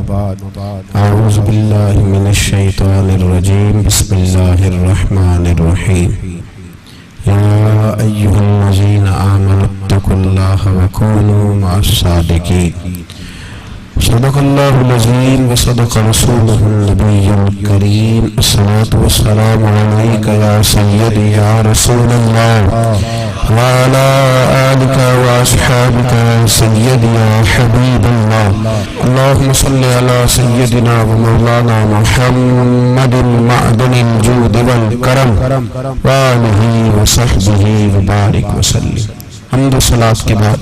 اعوذ باللہ من الشیطان الرجیم بسم اللہ الرحمن الرحیم یا ایہا الذین آمنوا اتقوا اللہ وکونوا مع الصادقین صدق اللہ العظیم وصدق رسولہ النبی الکریم الصلاة والسلام علیک یا سیدی یا رسول اللہ وعلى آلك وأصحابك سيدي يا حبيب الله اللهم صل على سيدنا ومولانا محمد معدن الجود والكرم وآله وصحبه وبارك وسلم. حمد و صلاة کے بعد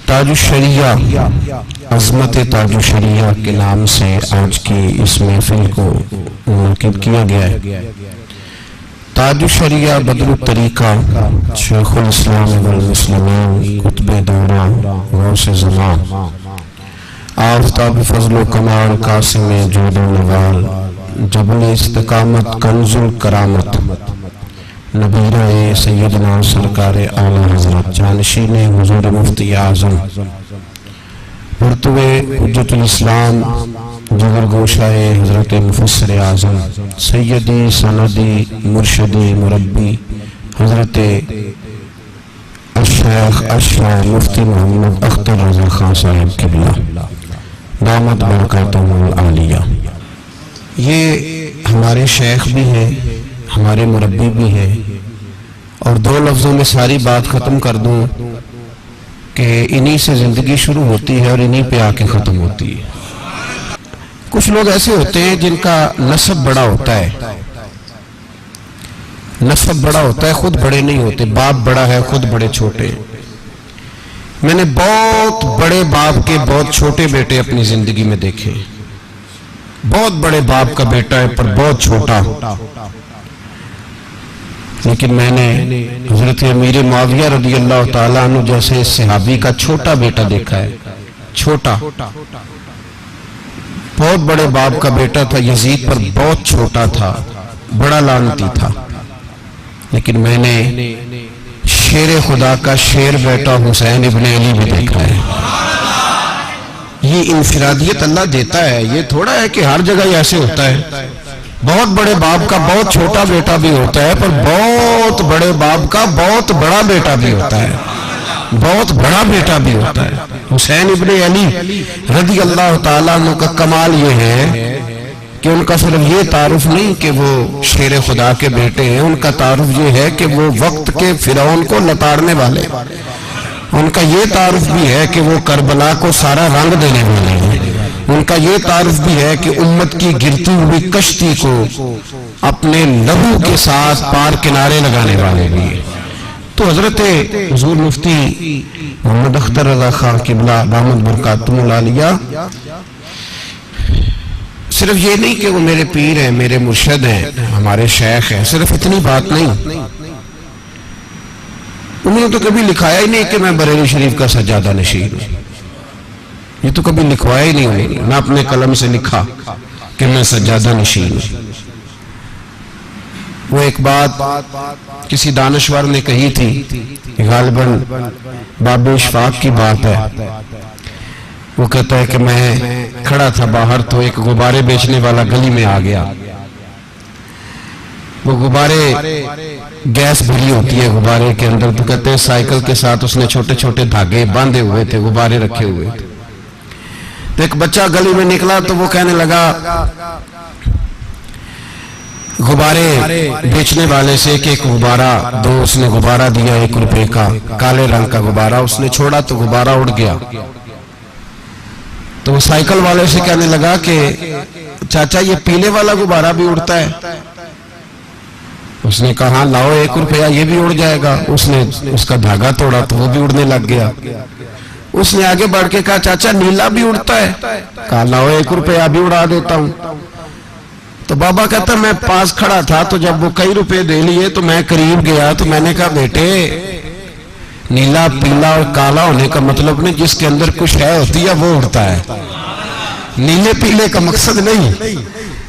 تاج الشریعہ، عظمت تاج الشریعہ کے نام سے آج کی اس محفل کو منعقد کیا گیا ہے. تاج الشریعہ بدر الطریقہ شیخ الاسلام والمسلمین قطب دورہ غوث زمان آفتاب فضل و کمال قاسم جود و نوال جبل استقامت کنز الکرامت نبیرہ سیدنا سرکار اعلی حضرت جانشین حضور مفتی اعظم مرتبہ حجت الاسلام جگر گوشائے حضرت مفسر اعظم سیدی سندی مرشدی مربی حضرت الشیخ اشرف مفتی محمد اختر رضا خان صاحب قبلہ دامت برکاتہم العالیہ. یہ ہمارے شیخ بھی ہیں، ہمارے مربی بھی ہیں، اور دو لفظوں میں ساری بات ختم کر دوں کہ انہی سے زندگی شروع ہوتی ہے اور انہی پہ آ کے ختم ہوتی ہے. کچھ لوگ ایسے ہوتے ہیں جن کا نسب بڑا ہوتا ہے، نسب بڑا ہوتا ہے، خود بڑے نہیں ہوتے. باپ بڑا ہے، خود بڑے چھوٹے. میں نے بہت بڑے باپ کے بہت چھوٹے بیٹے اپنی زندگی میں دیکھے. بہت بڑے باپ کا بیٹا ہے پر بہت چھوٹا. لیکن میں نے حضرت امیر معاویہ رضی اللہ تعالیٰ عنہ جیسے صحابی کا چھوٹا بیٹا دیکھا ہے. چھوٹا، بہت بڑے باپ کا بیٹا تھا، یزید پر بہت چھوٹا تھا، بڑا لعنتی تھا. لیکن میں نے شیر خدا کا شیر بیٹا حسین ابن علی بھی دیکھا ہے. یہ انفرادیت اللہ دیتا ہے. یہ تھوڑا ہے کہ ہر جگہ ایسے ہوتا ہے. بہت بڑے باپ کا بہت چھوٹا بیٹا بھی ہوتا ہے، پر بہت بڑے باپ کا بہت بڑا بیٹا بھی ہوتا ہے، بہت بڑا بیٹا بھی ہوتا ہے. حسین ابن علی رضی اللہ تعالیٰ عنہ کا کمال یہ ہے کہ ان کا صرف یہ تعارف نہیں کہ وہ شیر خدا کے بیٹے ہیں، ان کا تعارف یہ ہے کہ وہ وقت کے فرعون کو لتاڑنے والے. ان کا یہ تعارف بھی ہے کہ وہ کربلا کو سارا رنگ دینے والے ہیں. ان کا یہ تعارف بھی ہے کہ امت کی گرتی ہوئی کشتی کو اپنے لہو کے ساتھ پار کنارے لگانے والے بھی ہیں. تو حضرت حضور مفتی محمد اختر رضا خان قبلہ دامت برکاتہم العالیہ صرف یہ نہیں کہ وہ میرے پیر ہیں، میرے مرشد ہیں، ہمارے شیخ ہیں، صرف اتنی بات نہیں. انہوں نے تو کبھی لکھایا ہی نہیں کہ میں بریلی شریف کا سجادہ نشین ہوں. یہ تو کبھی لکھوایا ہی نہیں، نہ اپنے قلم سے لکھا کہ میں سجادہ نشین ہوں. وہ ایک بات کسی دانشور نے کہی تھی، غالباً باب اشفاق کی بات ہے. وہ کہتا ہے کہ میں کھڑا تھا باہر تو ایک غبارے بیچنے والا گلی میں آ گیا. وہ غبارے گیس بھری ہوتی ہے غبارے کے اندر، تو کہتے ہیں سائیکل کے ساتھ اس نے چھوٹے چھوٹے دھاگے باندھے ہوئے تھے، غبارے رکھے ہوئے تھے. تو ایک بچہ گلی میں نکلا تو وہ کہنے لگا غبارے بیچنے والے سے کہ ایک غبارہ دو. اس نے غبارہ دیا 1 روپے کا، کالے رنگ کا غبارہ. اس نے چھوڑا تو غبارہ اڑ گیا. تو وہ سائیکل والے سے کہنے لگا کہ چاچا یہ پیلے والا غبارہ بھی اڑتا ہے؟ اس نے کہا ہاں لاؤ 1 روپیہ، یہ بھی اڑ جائے گا. اس نے اس کا دھاگا توڑا تو وہ بھی اڑنے لگ گیا. اس نے آگے بڑھ کے کہا چاچا نیلا بھی اڑتا ہے؟ کہا لاؤ 1 روپیہ بھی اڑا دیتا ہوں. تو بابا کہتا میں پاس کھڑا تھا تو جب وہ کئی روپے دے لیے تو میں قریب گیا تو میں نے کہا بیٹے نیلا پیلا اور کالا ہونے کا مطلب نہیں، جس کے اندر کچھ ہے ہوتی ہے وہ اڑتا ہے. نیلے پیلے کا مقصد نہیں.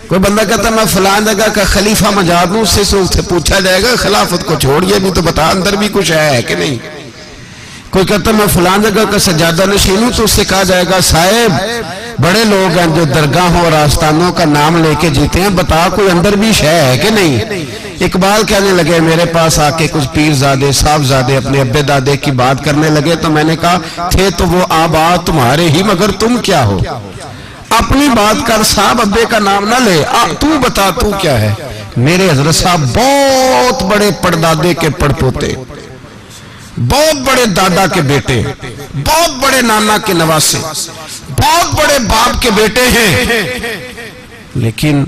کوئی بندہ کہتا میں فلان جگہ کا خلیفہ مجاد ہوں، اس سے پوچھا جائے گا خلافت کو چھوڑ، یہ بھی تو بتا اندر بھی کچھ ہے کہ نہیں. کوئی کہتا میں فلان جگہ کا سجادہ نشین ہوں، تو اس سے کہا جائے گا صاحب بڑے لوگ ہیں جو درگاہوں اور آستانوں کا نام لے کے جیتے ہیں، بتا کوئی اندر بھی شے ہے کہ نہیں؟ اقبال کہنے لگے میرے پاس آ کے کچھ پیر زادے صاحب زادے اپنے ابے دادے کی بات کرنے لگے، تو میں نے کہا تھے تو وہ آبا تمہارے ہی، مگر تم کیا ہو؟ اپنی بات کر، صاحب ابے کا نام نہ لے، تو بتا تو کیا ہے؟ میرے حضرت صاحب بہت بڑے پردادے کے پڑپوتے، بہت بڑے دادا کے بیٹے، بہت بڑے نانا کے نواسے، بہت بڑے باپ کے بیٹے ہیں، لیکن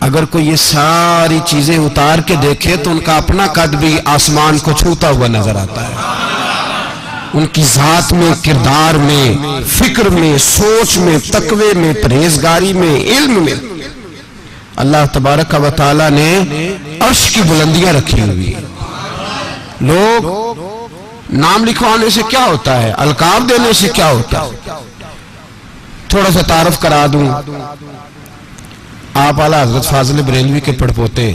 اگر کوئی یہ ساری چیزیں اتار کے دیکھے تو ان کا اپنا قد بھی آسمان کو چھوتا ہوا نظر آتا ہے۔ ان کی ذات میں، کردار میں، فکر میں، سوچ میں، تقوی میں، پرہیزگاری میں، علم میں اللہ تبارک و تعالی نے عرش کی بلندیاں رکھی ہوئی ہیں۔ لوگ نام لکھوانے سے کیا ہوتا ہے، القاب دینے سے کیا ہوتا ہے؟ تھوڑا سا تعارف کرا دوں، آپ اعلیٰ حضرت فاضل بریلوی کے پڑپوتے،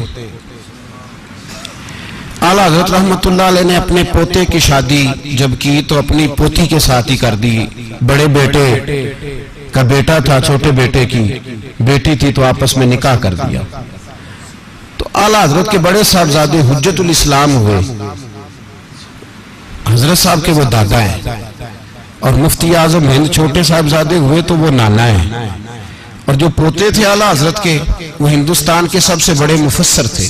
اعلیٰ حضرت رحمت اللہ علیہ نے اپنے پوتے کی شادی جب کی تو اپنی پوتی کے ساتھ ہی کر دی۔ بڑے بیٹے کا بیٹا تھا، چھوٹے بیٹے کی بیٹی تھی، تو آپس میں نکاح کر دیا۔ تو اعلیٰ حضرت کے بڑے صاحبزادے حجت الاسلام ہوئے، حضرت صاحب کے وہ دادا ہیں، اور مفتی اعظم ہند چھوٹے صاحبزادے ہوئے تو وہ نانا ہیں، اور جو پوتے تھے اعلیٰ حضرت کے وہ ہندوستان کے سب سے بڑے مفسر تھے۔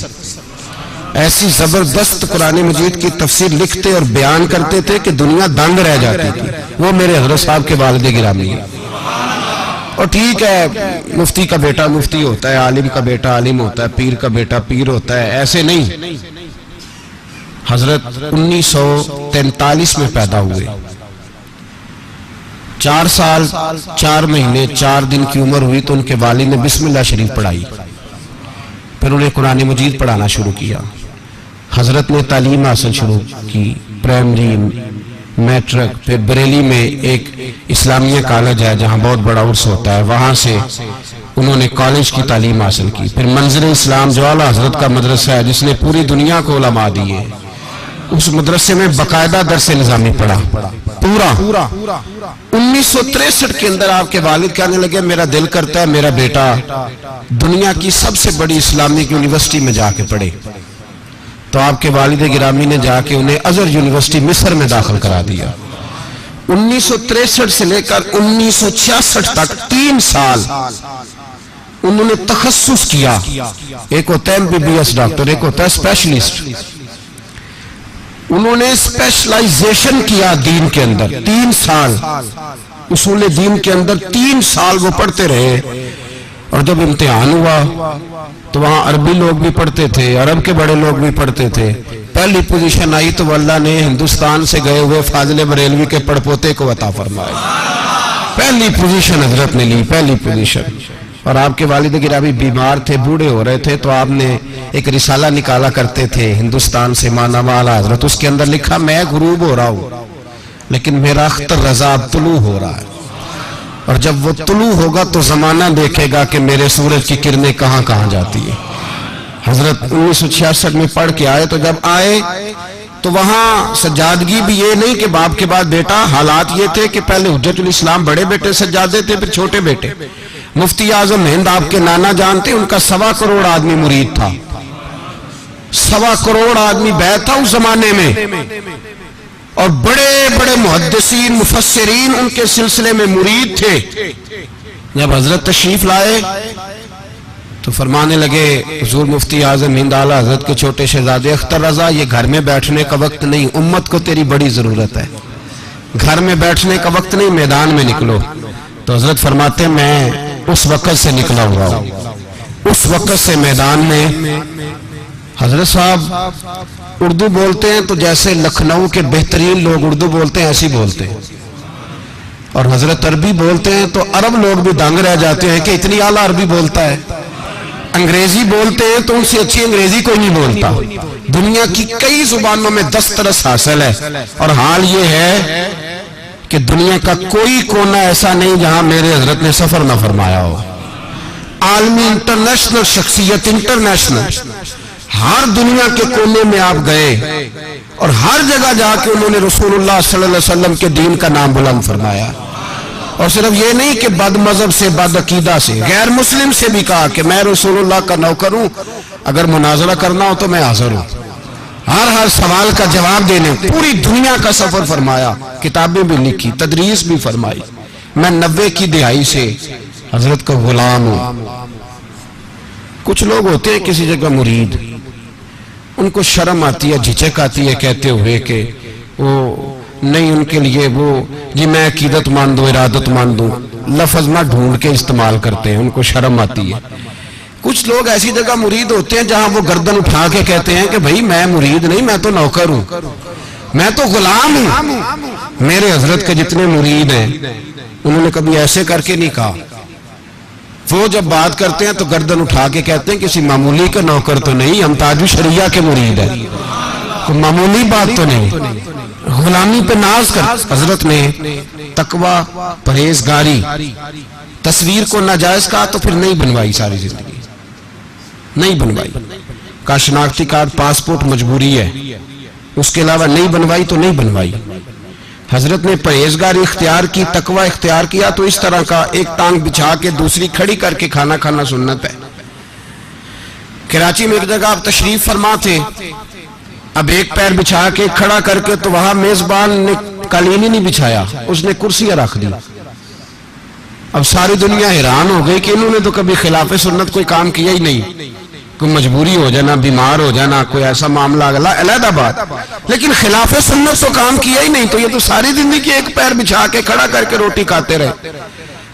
ایسی زبردست قرآن مجید کی تفسیر لکھتے اور بیان کرتے تھے کہ دنیا دنگ رہ جاتی تھی۔ وہ میرے حضرت صاحب کے والد گرامی ہیں۔ اور ٹھیک ہے، مفتی کا بیٹا مفتی ہوتا ہے، عالم کا بیٹا عالم ہوتا ہے، پیر کا بیٹا پیر ہوتا ہے، ایسے نہیں۔ حضرت 1943 میں پیدا ہوئے، 4 سال 4 مہینے 4 دن کی عمر ہوئی تو ان کے والد نے بسم اللہ شریف پڑھائی، پھر انہیں قرآن مجید پڑھانا شروع کیا۔ حضرت نے تعلیم حاصل شروع کی، پرائمری، میٹرک، پھر بریلی میں ایک اسلامیہ کالج ہے جہاں بہت بڑا عرص ہوتا ہے، وہاں سے انہوں نے کالج کی تعلیم حاصل کی۔ پھر منظر اسلام جو اعلیٰ حضرت کا مدرسہ ہے جس نے پوری دنیا کو علماء دیے، اس مدرسے میں باقاعدہ درس نظامی پڑھا پورا۔ 1963 کے اندر آپ کے والد کہنے لگے میرا دل کرتا ہے میرا بیٹا دنیا کی سب سے بڑی اسلامک یونیورسٹی میں جا کے پڑھے، تو آپ کے والد گرامی نے جا کے انہیں ازہر یونیورسٹی مصر میں داخل کرا دیا۔ 1963 سے لے کر 1966 تک 3 سال انہوں نے تخصص کیا، ایک ہوتا ہے MBBS ڈاکٹر، ایک ہوتا ہے اسپیشلسٹ۔ انہوں نے اسپیشلائزیشن کیا دین کے اندر، 3 سال اصول دین کے اندر 3 سال وہ پڑھتے رہے، اور جب امتحان ہوا تو وہاں عربی لوگ بھی پڑھتے تھے، عرب کے بڑے لوگ بھی پڑھتے تھے، پہلی پوزیشن آئی تو اللہ نے ہندوستان سے گئے ہوئے فاضل بریلوی کے پڑپوتے کو عطا فرمایا۔ پہلی پوزیشن حضرت نے لی، پہلی پوزیشن۔ اور آپ کے والد گرامی بیمار تھے، بوڑھے ہو رہے تھے، تو آپ نے ایک رسالہ نکالا کرتے تھے ہندوستان سے مانوا اعلیٰ حضرت، اس کے اندر لکھا میں غروب ہو رہا ہوں لیکن میرا اختر رضا طلوع ہو رہا ہے، اور جب وہ طلوع ہوگا تو زمانہ دیکھے گا کہ میرے سورج کی کرنیں کہاں کہاں جاتی ہیں۔ حضرت 1966 میں پڑھ کے آئے، تو جب آئے تو وہاں سجادگی بھی یہ نہیں کہ باپ کے بعد بیٹا، حالات یہ تھے کہ پہلے حجت الاسلام بڑے بیٹے سجادے تھے، پھر چھوٹے بیٹے۔ مفتی اعظم ہند آپ کے نانا جانتے، ان کا 1.25 کروڑ آدمی مرید تھا، 1.25 کروڑ آدمی بیعت تھا اس زمانے میں، اور بڑے بڑے محدثین مفسرین ان کے سلسلے میں مرید تھے۔ جب حضرت تشریف لائے تو فرمانے لگے حضور مفتی اعظم ہند اعلیٰ حضرت کے چھوٹے شہزادے اختر رضا، یہ گھر میں بیٹھنے کا وقت نہیں، امت کو تیری بڑی ضرورت ہے، گھر میں بیٹھنے کا وقت نہیں، میدان میں نکلو۔ تو حضرت فرماتے میں اس وقت سے نکلا ہوا ہوں، اس وقت سے میدان میں۔ حضرت صاحب اردو بولتے ہیں تو جیسے لکھنؤ کے بہترین لوگ اردو بولتے ہیں ایسی بولتے ہیں، اور حضرت عربی بولتے ہیں تو عرب لوگ بھی دنگ رہ جاتے ہیں کہ اتنی اعلیٰ عربی بولتا ہے۔ انگریزی بولتے ہیں تو ان سے اچھی انگریزی کوئی نہیں بولتا۔ دنیا کی کئی زبانوں میں دسترس حاصل ہے، اور حال یہ ہے کہ دنیا کا کوئی کونا ایسا نہیں جہاں میرے حضرت نے سفر نہ فرمایا ہو۔ عالمی انٹرنیشنل شخصیت، انٹرنیشنل ہر دنیا کے کونے میں آپ گئے اور ہر جگہ جا کے انہوں نے رسول اللہ صلی اللہ علیہ وسلم کے دین کا نام بلند فرمایا. اور صرف یہ نہیں کہ بد مذہب سے، بد عقیدہ سے، غیر مسلم سے بھی کہا کہ میں رسول اللہ کا نوکر ہوں، اگر مناظرہ کرنا ہو تو میں حاضر ہوں. ہر سوال کا جواب دینے پوری دنیا کا سفر فرمایا، کتابیں بھی لکھی، تدریس بھی فرمائی. میں 90 کی دہائی سے حضرت کا غلام ہوں. کچھ لوگ ہوتے ہیں کسی جگہ مرید، ان کو شرم آتی ہے، جھجک آتی ہے کہتے ہوئے کہ وہ نہیں، ان کے لیے وہ جی میں عقیدت مند ہوں، ارادت مند ہوں، لفظ نہ ڈھونڈ کے استعمال کرتے ہیں، ان کو شرم آتی ہے. کچھ لوگ ایسی جگہ مرید ہوتے ہیں جہاں وہ گردن اٹھا کے کہتے ہیں کہ بھائی میں مرید نہیں، میں تو نوکر ہوں، میں تو غلام ہوں. میرے حضرت کے جتنے مرید ہیں انہوں نے کبھی ایسے کر کے نہیں کہا. وہ جب بات کرتے ہیں تو گردن اٹھا کے کہتے ہیں کسی معمولی کا نوکر تو نہیں، ہم تاج الشریعہ کے مرید ہیں، کوئی معمولی بات تو نہیں. غلامی پہ ناز کر. حضرت نے تقوی، پرہیزگاری، تصویر کو ناجائز کہا تو پھر نہیں بنوائی، ساری زندگی نہیں بنوائی. کا شناختی کارڈ، پاسپورٹ مجبوری ہے، اس کے علاوہ نہیں بنوائی تو نہیں بنوائی. حضرت نے پرہیزگاری اختیار کی، تقوی اختیار کیا تو اس طرح کا ایک ٹانگ بچھا کے دوسری کھڑی کر کے کھانا کھانا سنت ہے. کراچی میں ایک جگہ آپ تشریف فرما تھے، اب ایک پیر بچھا کے کھڑا کر کے تو وہاں میزبان نے قالین ہی نہیں بچھایا، اس نے کرسیاں رکھ دی. اب ساری دنیا حیران ہو گئی کہ انہوں نے تو کبھی خلاف سنت کوئی کام کیا ہی نہیں. کوئی مجبوری ہو جانا، بیمار ہو جانا، کوئی ایسا معاملہ علیحدہ بات، لیکن خلاف سنت تو کام کیا ہی نہیں. تو یہ تو ساری زندگی ایک پیر بچھا کے کھڑا کر کے روٹی کھاتے رہے،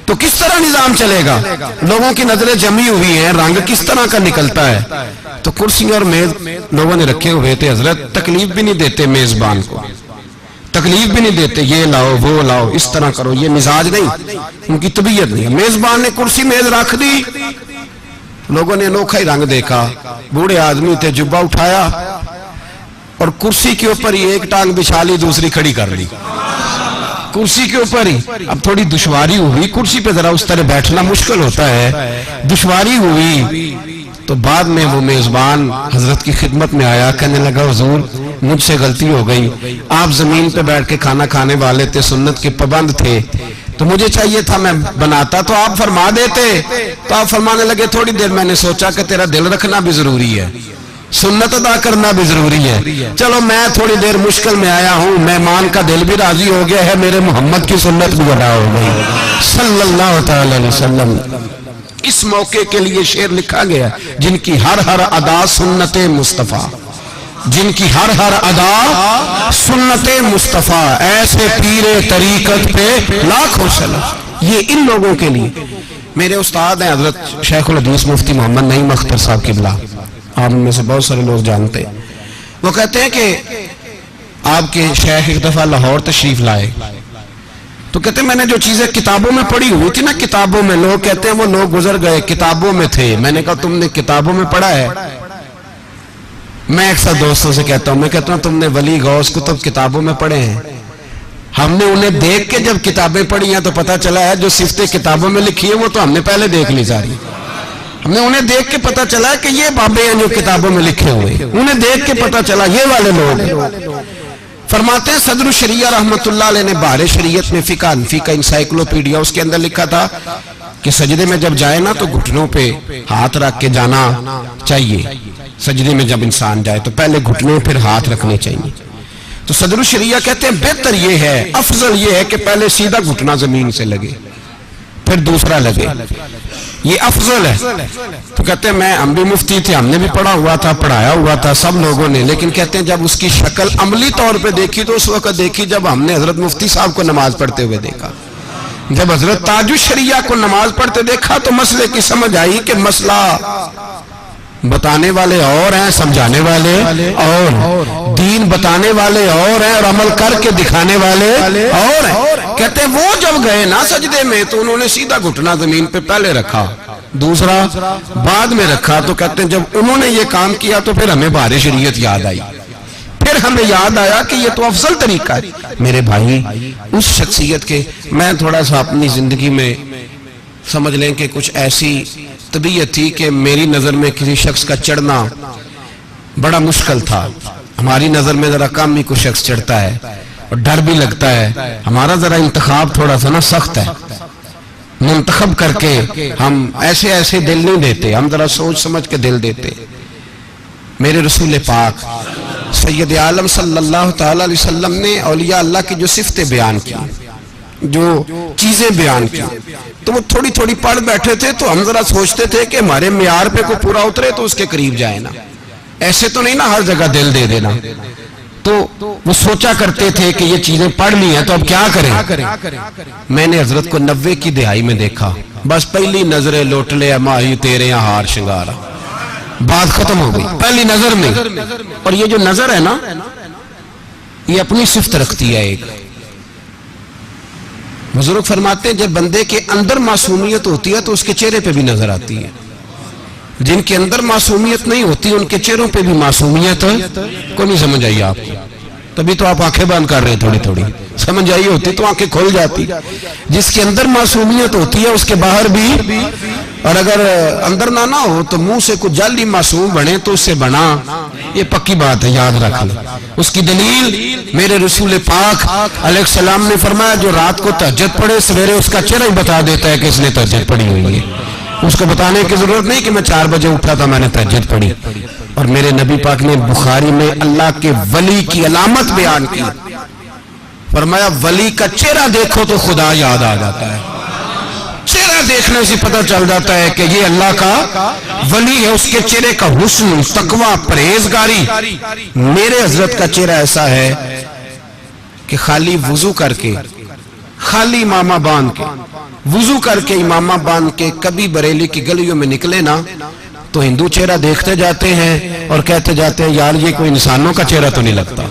تو کس طرح نظام چلے گا؟ لوگوں کی نظریں جمی ہوئی ہیں، رنگ کس طرح کا نکلتا ہے. تو کرسی اور میز لوگوں نے رکھے ہوئے تھے. حضرت تکلیف بھی نہیں دیتے میزبان کو، تکلیف بھی نہیں دیتے، یہ لاؤ وہ لاؤ، اس طرح کرو، یہ مزاج نہیں، ان کی طبیعت نہیں. میزبان نے کرسی میز رکھ دی، لوگوں نے انوکھا ہی رنگ دیکھا. بوڑھے آدمی تھے، جبہ اٹھایا اور کرسی کے اوپر ہی ایک ٹانگ بچھا لی، دوسری کھڑی کر لی کرسی کے اوپر ہی. اب تھوڑی دشواری ہوئی، کرسی پہ ذرا اس طرح بیٹھنا مشکل ہوتا ہے، دشواری ہوئی. تو بعد میں وہ میزبان حضرت کی خدمت میں آیا، کہنے لگا حضور مجھ سے غلطی ہو گئی، آپ زمین پہ بیٹھ کے کھانا کھانے والے تھے، سنت کے پابند تھے، تو مجھے چاہیے تھا میں بناتا تو آپ فرما دیتے. تو آپ فرمانے لگے تھوڑی دیر میں نے سوچا کہ تیرا دل رکھنا بھی ضروری ہے، سنت ادا کرنا بھی ضروری ہے، چلو میں تھوڑی دیر مشکل میں آیا ہوں، مہمان کا دل بھی راضی ہو گیا ہے، میرے محمد کی سنت بھی ادا ہو گئی صلی اللہ تعالی علیہ وسلم. اس موقع کے لیے شعر لکھا گیا، جن کی ہر ادا سنت مصطفیٰ، جن کی ہر ادا سنت مصطفیٰ، ایسے پیر طریقت پہ لاکھوں سلام. یہ ان لوگوں کے لیے. میرے استاد ہیں حضرت شیخ الحدیث مفتی محمد نعیم اختر صاحب قبلہ، آپ میں سے بہت سارے لوگ جانتے ہیں. وہ کہتے ہیں کہ آپ کے شیخ ایک دفعہ لاہور تشریف لائے تو کہتے ہیں میں نے جو چیزیں کتابوں میں پڑھی ہوئی تھی نا، کتابوں میں، لوگ کہتے ہیں وہ لوگ گزر گئے، کتابوں میں تھے. میں نے کہا تم نے کتابوں میں پڑھا ہے؟ میں اکثر دوستوں سے کہتا ہوں تم نے ولی غوث کتب کتابوں میں پڑھے ہیں؟ ہم نے انہیں دیکھ کے جب کتابیں پڑھی ہیں تو پتہ چلا ہے جو صفتیں کتابوں میں لکھی ہیں وہ تو ہم نے پہلے دیکھ لی ساری. ہم نے انہیں دیکھ کے پتہ چلا ہے کہ یہ بابے ہیں جو کتابوں میں لکھے ہوئے، انہیں دیکھ کے پتہ چلا یہ والے لوگ. فرماتے ہیں صدر الشریعہ رحمت اللہ علیہ نے بحر شریعت میں فقہ حنفی کا انسائیکلوپیڈیا، اس کے اندر لکھا تھا کہ سجدے میں جب جائے نا تو گھٹنوں پہ ہاتھ رکھ کے جانا چاہیے. سجدے میں جب انسان جائے تو پہلے گھٹنوں پھر ہاتھ رکھنے چاہیے. تو صدر الشریعہ کہتے ہیں بہتر یہ ہے، افضل یہ ہے کہ پہلے سیدھا گھٹنا زمین سے لگے پھر دوسرا لگے، یہ افضل ہے. تو کہتے ہیں ہم بھی مفتی تھے، ہم نے بھی پڑھا ہوا تھا، پڑھایا ہوا تھا سب لوگوں نے، لیکن کہتے ہیں جب اس کی شکل عملی طور پہ دیکھی تو اس وقت دیکھی جب ہم نے حضرت مفتی صاحب کو نماز پڑھتے ہوئے دیکھا. جب حضرت تاج الشریعہ کو نماز پڑھتے دیکھا تو مسئلے کی سمجھ آئی کہ مسئلہ بتانے والے اور ہیں، سمجھانے والے اور، دین بتانے والے اور ہیں اور عمل کر کے دکھانے والے اور ہیں. کہتے ہیں وہ جب گئے نا سجدے میں تو انہوں نے سیدھا گھٹنا زمین پہ پہلے رکھا، دوسرا بعد میں رکھا. تو کہتے ہیں جب انہوں نے یہ کام کیا تو پھر ہمیں بحر شریعت یاد آئی، پھر ہمیں یاد آیا کہ یہ تو افضل طریقہ ہے. میرے بھائی اس شخصیت کے، میں تھوڑا سا اپنی زندگی میں سمجھ لیں کہ کچھ ایسی طبیعت تھی کہ میری نظر میں کسی شخص کا چڑھنا بڑا مشکل تھا. ہماری نظر میں ذرا کم ہی کوئی شخص چڑھتا ہے اور ڈر بھی لگتا ہے. ہمارا ذرا انتخاب تھوڑا سا نا سخت ہے. منتخب کر کے ہم ایسے ایسے دل نہیں دیتے, ہم ذرا سوچ سمجھ کے دل دیتے. میرے رسول پاک سید عالم صلی اللہ تعالی علیہ وسلم نے اولیاء اللہ کی جو صفتیں بیان کی, جو چیزیں بیان کی, تو وہ تھوڑی تھوڑی پڑھ بیٹھے تھے. تو ہم ذرا سوچتے تھے کہ ہمارے معیار پہ کوئی پورا اترے تو اس کے قریب جائے نا, ایسے تو نہیں نا ہر جگہ دل دے دینا. تو وہ سوچا کرتے تھے کہ یہ چیزیں پڑھ لی ہیں تو اب کیا کریں. میں نے حضرت کو 90 کی دہائی میں دیکھا, بس پہلی نظریں لوٹ لے ماہی تیرے یہاں ہار شنگارا, بات ختم ہو گئی پہلی نظر میں. اور یہ جو نظر ہے نا یہ اپنی صفت رکھتی ہے. ایک بزرگ فرماتے ہیں جب بندے کے اندر معصومیت ہوتی ہے تو اس کے چہرے پہ بھی نظر آتی ہے. جن کے اندر معصومیت نہیں ہوتی ان کے چہروں پہ بھی معصومیت کو نہیں سمجھ آئی آپ کو, تبھی تو آپ آنکھیں بند کر رہے ہیں. تھوڑی تھوڑی سمجھ آئی ہوتی تو آنکھیں کھل جاتی. جس کے اندر معصومیت ہوتی ہے اس کے باہر بھی, اور اگر اندر نہ ہو تو منہ سے کچھ جعلی معصوم بنے تو اس سے بنا, یہ پکی بات ہے, یاد رکھ لیں. اس کی دلیل میرے رسول پاک علیہ السلام نے فرمایا جو رات کو تہجد پڑھے سویرے اس کا چہرہ ہی بتا دیتا ہے کہ اس نے تہجد پڑھی ہوئی ہے. اس کو بتانے کی ضرورت نہیں کہ میں 4 بجے اٹھا تھا میں نے تہجد پڑھی. اور میرے نبی پاک نے بخاری میں اللہ کے ولی کی علامت بیان کی, فرمایا ولی کا چہرہ دیکھو تو خدا یاد آ جاتا ہے. چہرہ دیکھنے سے پتہ چل جاتا ہے کہ یہ اللہ کا ولی ہے. اس کے چہرے کا حسن, تقوی, پرہیزگاری. میرے حضرت کا چہرہ ایسا ہے کہ خالی وضو کر کے, خالی امامہ باندھ کے, وضو کر کے امامہ باندھ کے کبھی بریلی کی گلیوں میں نکلے نا تو ہندو چہرہ دیکھتے جاتے ہیں اور کہتے جاتے ہیں یار یہ کوئی انسانوں کا چہرہ تو نہیں لگتا,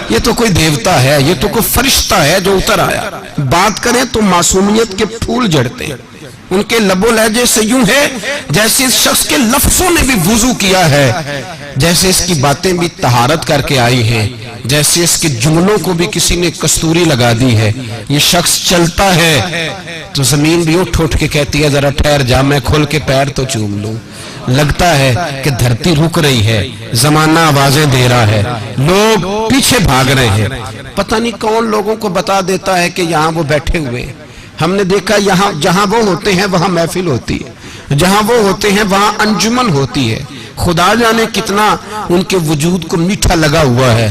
یہ تو کوئی دیوتا ہے, یہ تو کوئی فرشتہ ہے جو اتر آیا. بات کریں تو معصومیت کے پھول جڑتے ہیں. ان کے لب و لہجے سے یوں ہے جیسے اس شخص کے لفظوں نے بھی وضو کیا ہے, جیسے اس کی باتیں بھی طہارت کر کے آئی ہیں, جیسے اس کے جملوں کو بھی کسی نے کستوری لگا دی ہے. یہ شخص چلتا ہے تو زمین بھی اٹھ کے کہتی ہے ذرا ٹھہر جا, میں کھل کے پیر تو چوم لوں. لگتا ہے کہ دھرتی رک رہی ہے, زمانہ آوازیں دے رہا ہے, لوگ پیچھے بھاگ رہے ہیں. پتہ نہیں کون لوگوں کو بتا دیتا ہے کہ یہاں وہ بیٹھے ہوئے ہیں. ہم نے دیکھا یہاں جہاں وہ ہوتے ہیں وہاں محفل ہوتی ہے, جہاں وہ ہوتے ہیں وہاں انجمن ہوتی ہے. خدا جانے کتنا ان کے وجود کو میٹھا لگا ہوا ہے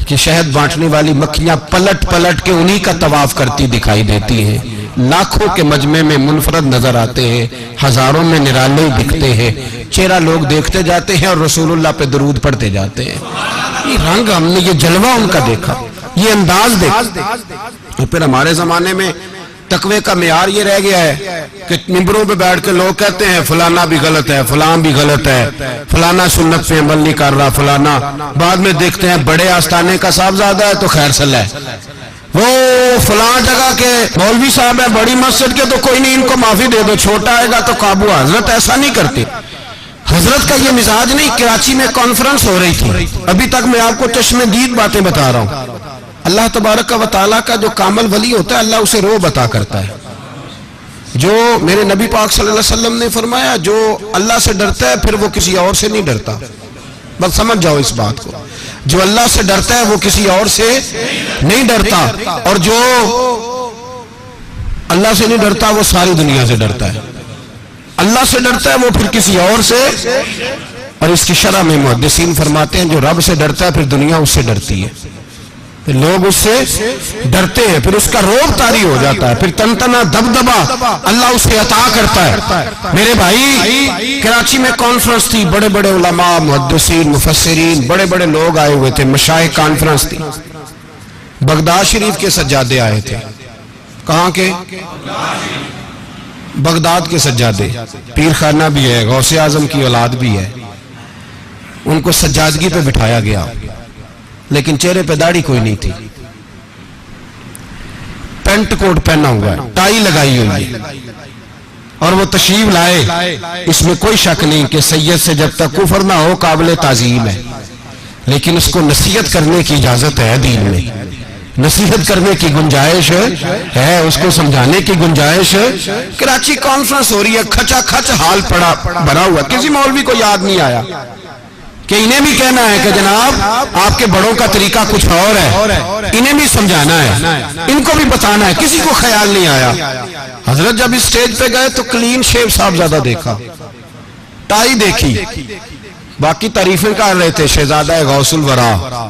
کہ شہد بانٹنے والی مکھیاں پلٹ پلٹ کے انہی کا طواف کرتی دکھائی دیتی ہیں. لاکھوں کے مجمع میں منفرد نظر آتے ہیں, ہزاروں میں نرالے دکھتے ہیں. چہرہ لوگ دیکھتے جاتے ہیں اور رسول اللہ پہ درود پڑھتے جاتے ہیں. یہ رنگ ہم نے, یہ جلوہ ان کا دیکھا, یہ انداز دیکھا. اور پھر ہمارے زمانے میں تقوی کا معیار یہ رہ گیا ہے کہ ممبروں پہ بیٹھ کے لوگ کہتے ہیں فلانا بھی غلط ہے, فلان بھی غلط ہے, فلانا سنت پہ عمل نہیں کر رہا, فلانا. بعد میں دیکھتے ہیں بڑے آستانے کا صاحبزادہ ہے تو خیر صلاح ہے, وہ فلاں جگہ کے مولوی صاحب ہے بڑی مسجد کے تو کوئی نہیں ان کو معافی دے دو, چھوٹا آئے گا تو قابو. حضرت ایسا نہیں کرتے. حضرت کا یہ مزاج نہیں. کراچی میں کانفرنس ہو رہی تھی, ابھی تک میں آپ کو چشم دید باتیں بتا رہا ہوں. اللہ تبارک و تعالیٰ کا جو کامل ولی ہوتا ہے اللہ اسے روح عطا کرتا ہے. جو میرے نبی پاک صلی اللہ علیہ وسلم نے فرمایا جو اللہ سے ڈرتا ہے پھر وہ کسی اور سے نہیں ڈرتا. بس سمجھ جاؤ اس بات کو, جو اللہ سے ڈرتا ہے وہ کسی اور سے نہیں ڈرتا, اور جو اللہ سے نہیں ڈرتا وہ ساری دنیا سے ڈرتا ہے. اللہ سے ڈرتا ہے وہ پھر کسی اور سے. اور اس کی شرح میں محدثین فرماتے ہیں جو رب سے ڈرتا ہے پھر دنیا اس سے ڈرتی ہے, لوگ اس سے ڈرتے ہیں, پھر اس کا روب طاری ہو جاتا ہے, پھر تنتنا دبدبا اللہ اسے عطا کرتا ہے. میرے بھائی کراچی میں کانفرنس تھی, بڑے بڑے علماء, محدثین, مفسرین, بڑے بڑے لوگ آئے ہوئے تھے. مشائخ کانفرنس تھی. بغداد شریف کے سجادے آئے تھے. کہاں کے؟ بغداد کے سجادے. پیر خانہ بھی ہے, غوث اعظم کی اولاد بھی ہے. ان کو سجادگی پہ بٹھایا گیا لیکن چہرے پہ داڑھی کوئی نہیں تھی. پینٹ کوٹ پہنا ہوا ہے, ٹائی لگائی ہوئی ہے, اور وہ تشریف لائے. اس میں کوئی شک نہیں کہ سید سے جب تک کفر نہ ہو قابل تعظیم ہے, لیکن اس کو نصیحت کرنے کی اجازت ہے دین میں, نصیحت کرنے کی گنجائش ہے, اس کو سمجھانے کی گنجائش. کراچی کانفرنس ہو رہی ہے, کھچا کھچ حال پڑا بنا ہوا, کسی مولوی کو یاد نہیں آیا. کہ انہیں بھی کہنا ہے کہ جناب آپ کے بڑوں کا طریقہ کچھ اور ہے، انہیں بھی سمجھانا ہے، ان کو بھی بتانا ہے. کسی کو خیال نہیں آیا. حضرت جب اس سٹیج پہ گئے تو کلین شیو صاحب زیادہ دیکھا، ٹائی دیکھی، باقی تعریفیں کر رہے تھے. شہزادہ غوث الورا،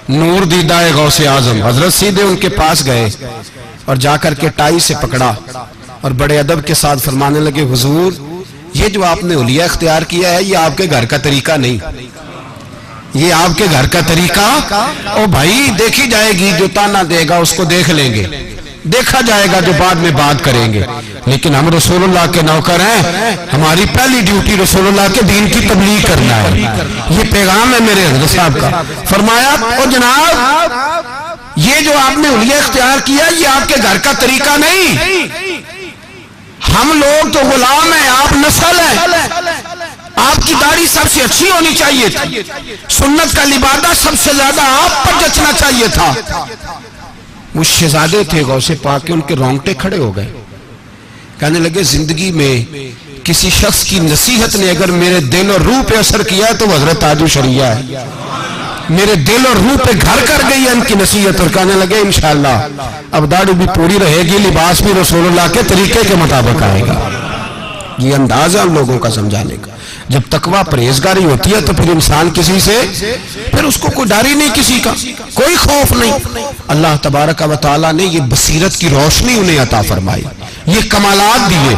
نور دیدہ غوث اعظم. حضرت سیدھے ان کے پاس گئے اور جا کر کے ٹائی سے پکڑا اور بڑے ادب کے ساتھ فرمانے لگے حضور یہ جو آپ نے حلیہ اختیار کیا ہے یہ آپ کے گھر کا طریقہ نہیں، یہ آپ کے گھر کا طریقہ او بھائی دیکھی جائے گی، جو تانا دے گا اس کو دیکھ لیں گے، دیکھا جائے گا جو بعد میں بات کریں گے، لیکن ہم رسول اللہ کے نوکر ہیں، ہماری پہلی ڈیوٹی رسول اللہ کے دین کی تبلیغ کرنا ہے. یہ پیغام ہے میرے حضرت صاحب کا. فرمایا او جناب یہ جو آپ نے حلیہ اختیار کیا یہ آپ کے گھر کا طریقہ نہیں، ہم لوگ تو غلام ہیں، آپ نسل ہیں، آپ کی داڑھی سب سے اچھی ہونی چاہیے تھی، سنت کا لبادہ سب سے زیادہ آپ پر جچنا چاہیے تھا. وہ شہزادے تھے غوث پاک کے، ان کے رونگٹے کھڑے ہو گئے. کہنے لگے زندگی میں کسی شخص کی نصیحت نے اگر میرے دل اور روح پہ اثر کیا ہے تو حضرت تاج الشریعہ ہے. میرے دل اور روح پہ گھر کر گئی ہے ان کی نصیحت. اور کہنے لگے انشاءاللہ اب داڑھی بھی پوری رہے گی، لباس بھی رسول اللہ کے طریقے کے مطابق آئے گا. یہ انداز ہے ہم لوگوں کا سمجھانے کا. جب تقویٰ پرہیزگاری ہوتی ہے تو پھر انسان کسی سے، پھر اس کو کوئی ڈر ہی نہیں، کسی کا کوئی خوف نہیں. اللہ تبارک و تعالیٰ نے یہ بصیرت کی روشنی انہیں عطا فرمائی، یہ کمالات دیے.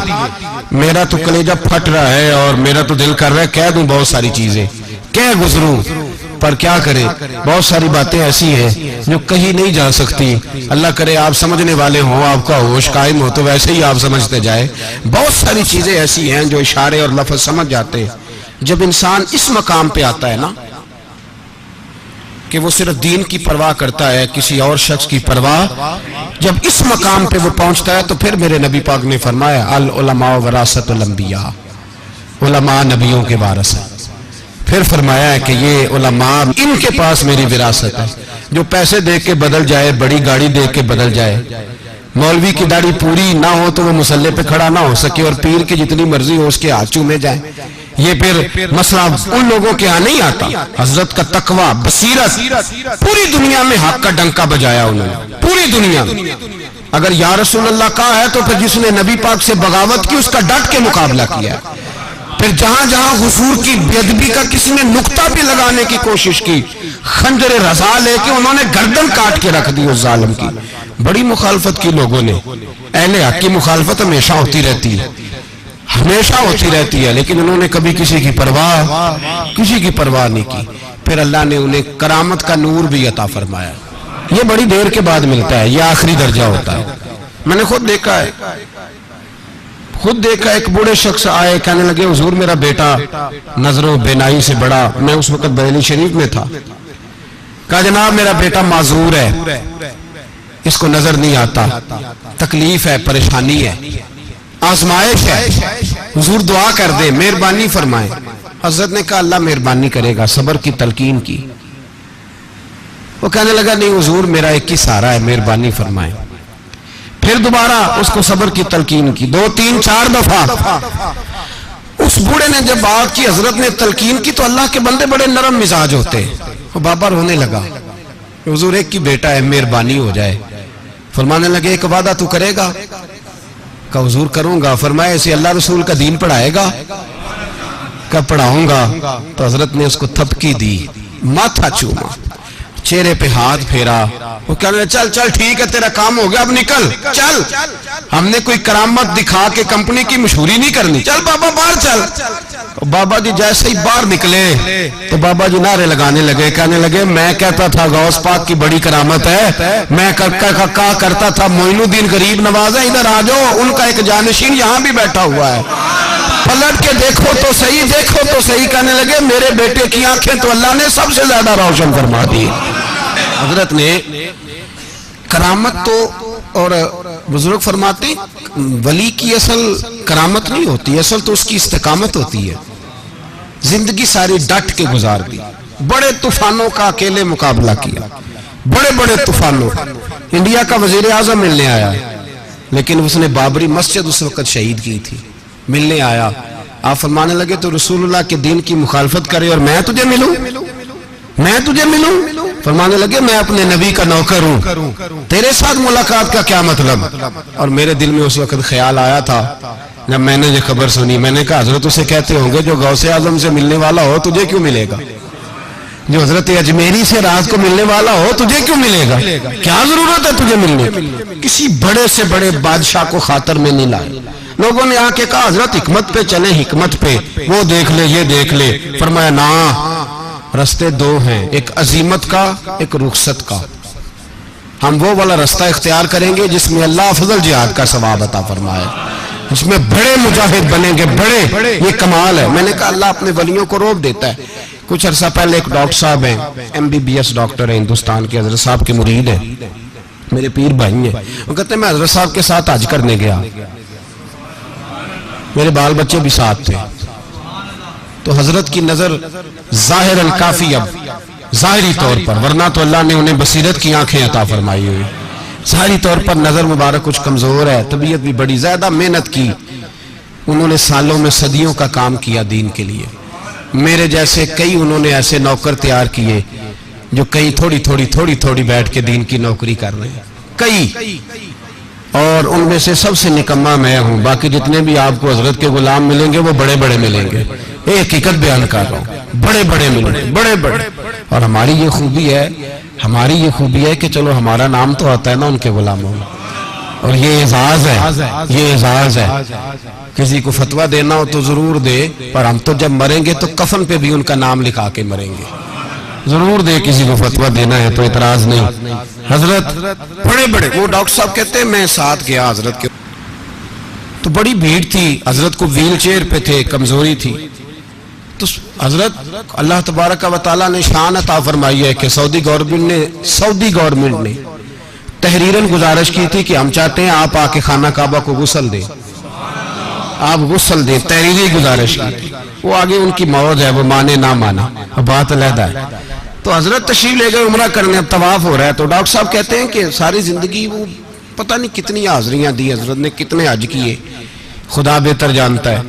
میرا تو کلیجہ پھٹ رہا ہے اور میرا تو دل کر رہا ہے کہہ دوں بہت ساری چیزیں، کہہ گزروں، پر کیا کریں، بہت ساری باتیں ایسی ہیں جو کہیں نہیں جا سکتی. اللہ کرے آپ سمجھنے والے ہوں، آپ کا ہوش قائم ہو تو ویسے ہی آپ سمجھتے جائے. بہت ساری چیزیں ایسی ہیں جو اشارے اور لفظ سمجھ جاتے ہیں. جب انسان اس مقام پہ آتا ہے نا کہ وہ صرف دین کی پرواہ کرتا ہے، کسی اور شخص کی پرواہ، جب اس مقام پہ وہ پہنچتا ہے تو پھر میرے نبی پاک نے فرمایا العلماء وراثت الانبیاء، علماء نبیوں کے وارث ہیں. پھر فرمایا ہے کہ یہ علماء ان کے پاس میری وراثت ہے. جو پیسے دے کے بدل جائے، بڑی گاڑی دے کے بدل جائے، مولوی کی داڑھی پوری نہ ہو تو وہ مصلے پہ کھڑا نہ ہو سکے اور پیر کی جتنی مرضی ہو اس کے ہاتھ چومے جائے، یہ پھر مسئلہ ان لوگوں کے ہاں نہیں آتا. حضرت کا تقویٰ، بصیرت، پوری دنیا میں حق کا ڈنکا بجایا انہوں نے، پوری دنیا. اگر یا رسول اللہ کہا ہے تو پھر جس نے نبی پاک سے بغاوت کی اس کا ڈٹ کے مقابلہ کیا ہے. پھر جہاں جہاں حضور کی بے ادبی کا کسی نے نقطہ بھی لگانے کی کوشش کی، خنجر رضا لے کے انہوں نے گردن کاٹ کے رکھ دی اس ظالم کی. بڑی مخالفت کی لوگوں نے. اہل حق کی مخالفت ہمیشہ ہوتی رہتی ہے، ہمیشہ ہوتی رہتی ہے، لیکن انہوں نے کبھی کسی کی پرواہ نہیں کی. پھر اللہ نے انہیں کرامت کا نور بھی عطا فرمایا. یہ بڑی دیر کے بعد ملتا ہے، یہ آخری درجہ ہوتا ہے. میں نے خود دیکھا ایک بوڑھے شخص آئے، کہنے لگے حضور میرا بیٹا نظر و بینائی سے بڑا، میں اس وقت بریلی شریف میں تھا. کہا جناب میرا بیٹا معذور ہے، اس کو نظر نہیں آتا، تکلیف ہے، پریشانی ہے، آزمائش ہے، حضور دعا کر دے، مہربانی فرمائیں. حضرت نے کہا اللہ مہربانی کرے گا. صبر کی تلقین کی. وہ کہنے لگا نہیں حضور میرا ایک ہی سہارا ہے، مہربانی فرمائیں. پھر دوبارہ اس کو صبر کی تلقین کی، 2 3 4 دفعہ. اس بوڑھے نے جب بات کی، حضرت نے تلقین کی تو اللہ کے بندے بڑے نرم مزاج ہوتے. وہ بابا رونے لگا، حضور ایک کی بیٹا ہے، مہربانی ہو جائے. فرمانے لگے ایک وعدہ تو کرے گا؟ کہا حضور کروں گا. فرمایا اسے اللہ رسول کا دین پڑھائے گا؟ کہا پڑھاؤں گا. تو حضرت نے اس کو تھپکی دی، ماتھا چوما، چہرے پہ ہاتھ پھیرا. وہ کہنے لگا چل چل ٹھیک ہے تیرا کام ہو گیا، اب نکل چل، ہم نے کوئی کرامت دکھا کے کمپنی کی مشہوری نہیں کرنی، چل بابا باہر چل. بابا جی جیسے ہی باہر نکلے تو بابا جی نعرے لگانے لگے، کہنے لگے میں کہتا تھا غوث پاک کی بڑی کرامت ہے، میں کہا کرتا تھا معین الدین غریب نواز ہے، ادھر آ جاؤ، ان کا ایک جانشین یہاں بھی بیٹھا ہوا ہے، پلٹ کے دیکھو تو صحیح، دیکھو تو صحیح. کہنے لگے میرے بیٹے کی آنکھیں تو اللہ نے سب سے زیادہ روشن فرما دی. حضرت نے کرامت تو، اور بزرگ فرماتے ولی کی اصل کرامت نہیں ہوتی، اصل تو اس کی استقامت ہوتی ہے. زندگی ساری ڈٹ کے گزار دی، بڑے طوفانوں کا اکیلے مقابلہ کیا، بڑے بڑے طوفانوں. انڈیا کا وزیر اعظم ملنے آیا، لیکن اس نے بابری مسجد اس وقت شہید کی تھی. ملنے آیا، آپ فرمانے لگے تو رسول اللہ کے دین کی مخالفت کرے اور میں تجھے ملوں، میں تجھے ملوں؟ فرمانے لگے میں اپنے نبی کا نوکر ہوں، تیرے ساتھ ملاقات کا کیا مطلب؟ اور میرے دل میں اس وقت خیال آیا تھا جب میں نے یہ خبر سنی، میں نے کہا حضرت اسے کہتے ہوں گے جو غوث اعظم سے ملنے والا ہو تجھے کیوں ملے گا؟ جو حضرت اجمیری سے رات کو ملنے والا ہو تجھے کیوں ملے گا؟ کیا ضرورت ہے تجھے ملنے کی؟ کسی بڑے سے بڑے بادشاہ کو خاطر میں نہیں لائے۔ لوگوں نے آ کے کہا حضرت حکمت پہ چلیں، حکمت پہ، وہ دیکھ لے یہ دیکھ لے۔ فرمایا نا، رستے دو ہیں، ایک عزیمت کا، ایک رخصت کا۔ ہم وہ والا رستہ اختیار کریں گے جس میں اللہ افضل جہاد کا ثواب عطا فرمائے، اس میں بڑے مجاہد بنیں گے، بڑے، یہ کمال ہے۔ میں نے کہا اللہ اپنے ولیوں کو روب دیتا ہے۔ کچھ عرصہ پہلے ایک ڈاکٹر صاحب ہیں، MBBS ڈاکٹر ہیں ہندوستان کے، حضرت صاحب کے مرید ہیں، میرے پیر بھائی ہیں۔ وہ کہتے ہیں میں حضرت صاحب کے ساتھ حج کرنے گیا، میرے بال بچے بھی ساتھ تھے، تو حضرت کی نظر ظاہراً کافی، اب ظاہری طور پر، ورنہ تو اللہ نے انہیں بصیرت کی آنکھیں عطا فرمائی ہوئی، ظاہری طور پر نظر مبارک کچھ کمزور ہے، طبیعت بھی بڑی زیادہ محنت کی، انہوں نے سالوں میں صدیوں کا کام کیا دین کے لیے۔ میرے جیسے کئی انہوں نے ایسے نوکر تیار کیے جو کئی تھوڑی بیٹھ کے دین کی نوکری کر رہے ہیں، کئی، اور ان میں سے سب سے نکمہ میں ہوں۔ باقی جتنے بھی آپ کو حضرت کے غلام ملیں گے وہ بڑے ملیں گے، ایک حقیقت بیان کر رہا ہوں، بڑے ملیں گے، بڑے۔ اور ہماری یہ خوبی ہے کہ چلو ہمارا نام تو آتا ہے نا ان کے غلاموں میں، اور یہ اعزاز ہے۔ کسی کو فتویٰ دینا ہو تو ضرور دے، پر ہم تو جب مریں گے تو کفن پہ بھی ان کا نام لکھا کے مریں گے، ضرور دے کسی کو فتویٰ دینا ہے تو اعتراض نہیں۔ حضرت بڑے، وہ ڈاکٹر صاحب کہتے ہیں میں ساتھ گیا حضرت کے، تو بڑی بھیڑ تھی، حضرت کو ویل چیئر پہ تھے، کمزوری تھی، تو حضرت اللہ تبارک و تعالیٰ نے شان عطا فرمائی ہے کہ سعودی گورنمنٹ نے تحریراً گزارش کی تھی کہ ہم چاہتے ہیں آپ آ کے خانہ کعبہ کو غسل دیں، آپ غسل دیں، تحریری گزارش کی تھی۔ وہ آگے ان کی موت ہے، وہ مانے نہ مانا، بات علیحدہ ہے۔ تو حضرت تشریف لے گئے عمرہ کرنے، اب طواف ہو رہا ہے، تو ڈاکٹر صاحب کہتے ہیں کہ ساری زندگی وہ پتہ نہیں کتنی حاضریاں دی حضرت نے، کتنے حج کیے، خدا بہتر جانتا ہے۔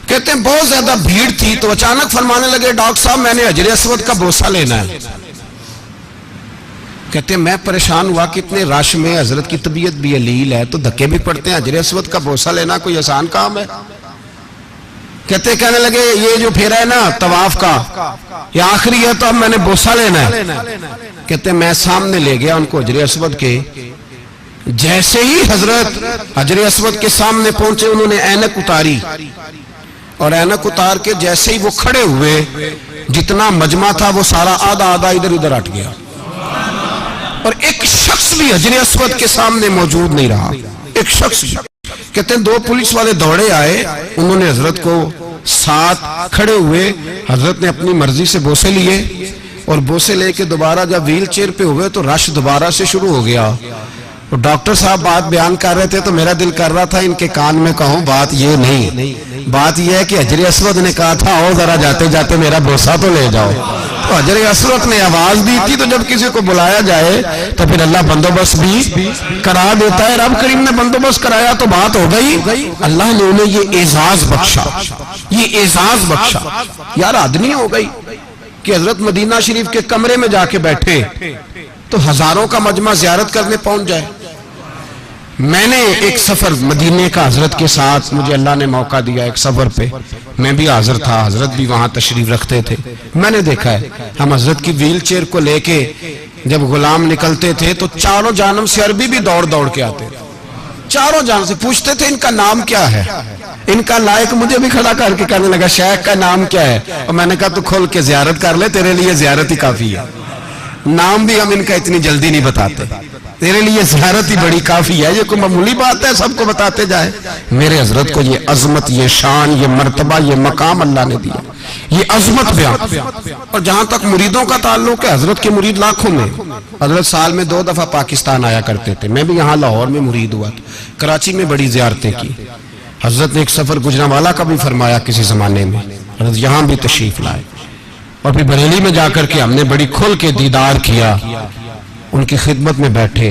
کہتے ہیں بہت زیادہ بھیڑ تھی، تو اچانک فرمانے لگے ڈاکٹر صاحب میں نے حجر اسود کا بوسہ لینا ہے۔ کہتے ہیں میں پریشان ہوا کہ اتنے رش میں حضرت کی طبیعت بھی علیل ہے، تو دھکے بھی پڑتے ہیں، حجر اسود کا بوسہ لینا کوئی آسان کام ہے؟ کہنے لگے یہ جو پھیرا ہے نا طواف کا، یہ آخری ہے، تو اب میں نے بوسہ لینا ہے۔ کہتے ہیں میں سامنے لے گیا ان کو حجر اسود کے، جیسے ہی حضرت حجر اسود کے سامنے پہنچے انہوں نے اینک اتاری، اور اینک اتار کے جیسے ہی وہ کھڑے ہوئے، جتنا مجمع تھا وہ سارا آدھا ادھر ادھر ہٹ گیا، اور ایک شخص بھی حجر اسود کے سامنے موجود نہیں رہا، ایک شخص بھی۔ کہتے ہیں 2 پولیس والے دوڑے آئے، انہوں نے حضرت کو ساتھ کھڑے ہوئے، حضرت نے اپنی مرضی سے بوسے لیے، اور بوسے لے کے دوبارہ جب ویل چیئر پہ ہوئے تو رش دوبارہ سے شروع ہو گیا۔ ڈاکٹر صاحب بات بیان کر رہے تھے تو میرا دل کر رہا تھا ان کے کان میں کہوں بات یہ نہیں، بات یہ ہے کہ حجر اسود نے کہا تھا آؤ ذرا جاتے جاتے میرا بوسہ تو لے جاؤ، تو حجر اسود نے آواز دی تھی، تو جب کسی کو بلایا جائے تو پھر اللہ بندوبست بھی کرا دیتا ہے، رب کریم نے بندوبست کرایا تو بات ہو گئی۔ اللہ نے انہیں یہ اعزاز بخشا، یار آدمی ہو گئی کہ حضرت مدینہ شریف کے کمرے میں جا کے بیٹھے تو ہزاروں کا مجمع زیارت کرنے پہنچ جائے۔ میں نے ایک سفر مدینے کا حضرت کے ساتھ، مجھے اللہ نے موقع دیا ایک سفر پہ، میں بھی حاضر تھا، حضرت بھی وہاں تشریف رکھتے تھے، میں نے دیکھا ہے ہم حضرت کی ویل چیئر کو لے کے جب غلام نکلتے تھے تو چاروں جانب سے عربی بھی دوڑ کے آتے، چاروں جانب سے پوچھتے تھے ان کا نام کیا ہے، ان کا لائق مجھے بھی کھڑا کر کے کہنے لگا شیخ کا نام کیا ہے، اور میں نے کہا تو کھول کے زیارت کر لے، تیرے لیے زیارت ہی کافی ہے، نام بھی ہم ان کا اتنی جلدی نہیں بتاتے، تیرے لیے زیارت ہی بڑی کافی ہے، یہ کوئی معمولی بات ہے سب کو بتاتے جائے؟ میرے حضرت کو یہ عظمت، یہ شان، یہ مرتبہ، یہ مقام اللہ نے دیا، یہ عظمت بیان۔ اور جہاں تک مریدوں کا تعلق ہے، حضرت کے مرید لاکھوں میں، حضرت سال میں 2 دفعہ پاکستان آیا کرتے تھے، میں بھی یہاں لاہور میں مرید ہوا تھا، کراچی میں بڑی زیارتیں کی، حضرت نے ایک سفر گجرانوالہ کا بھی فرمایا کسی زمانے میں، حضرت یہاں بھی تشریف لائے، اور پھر بریلی میں جا کر کے ہم نے بڑی کھل کے دیدار کیا، ان کی خدمت میں بیٹھے،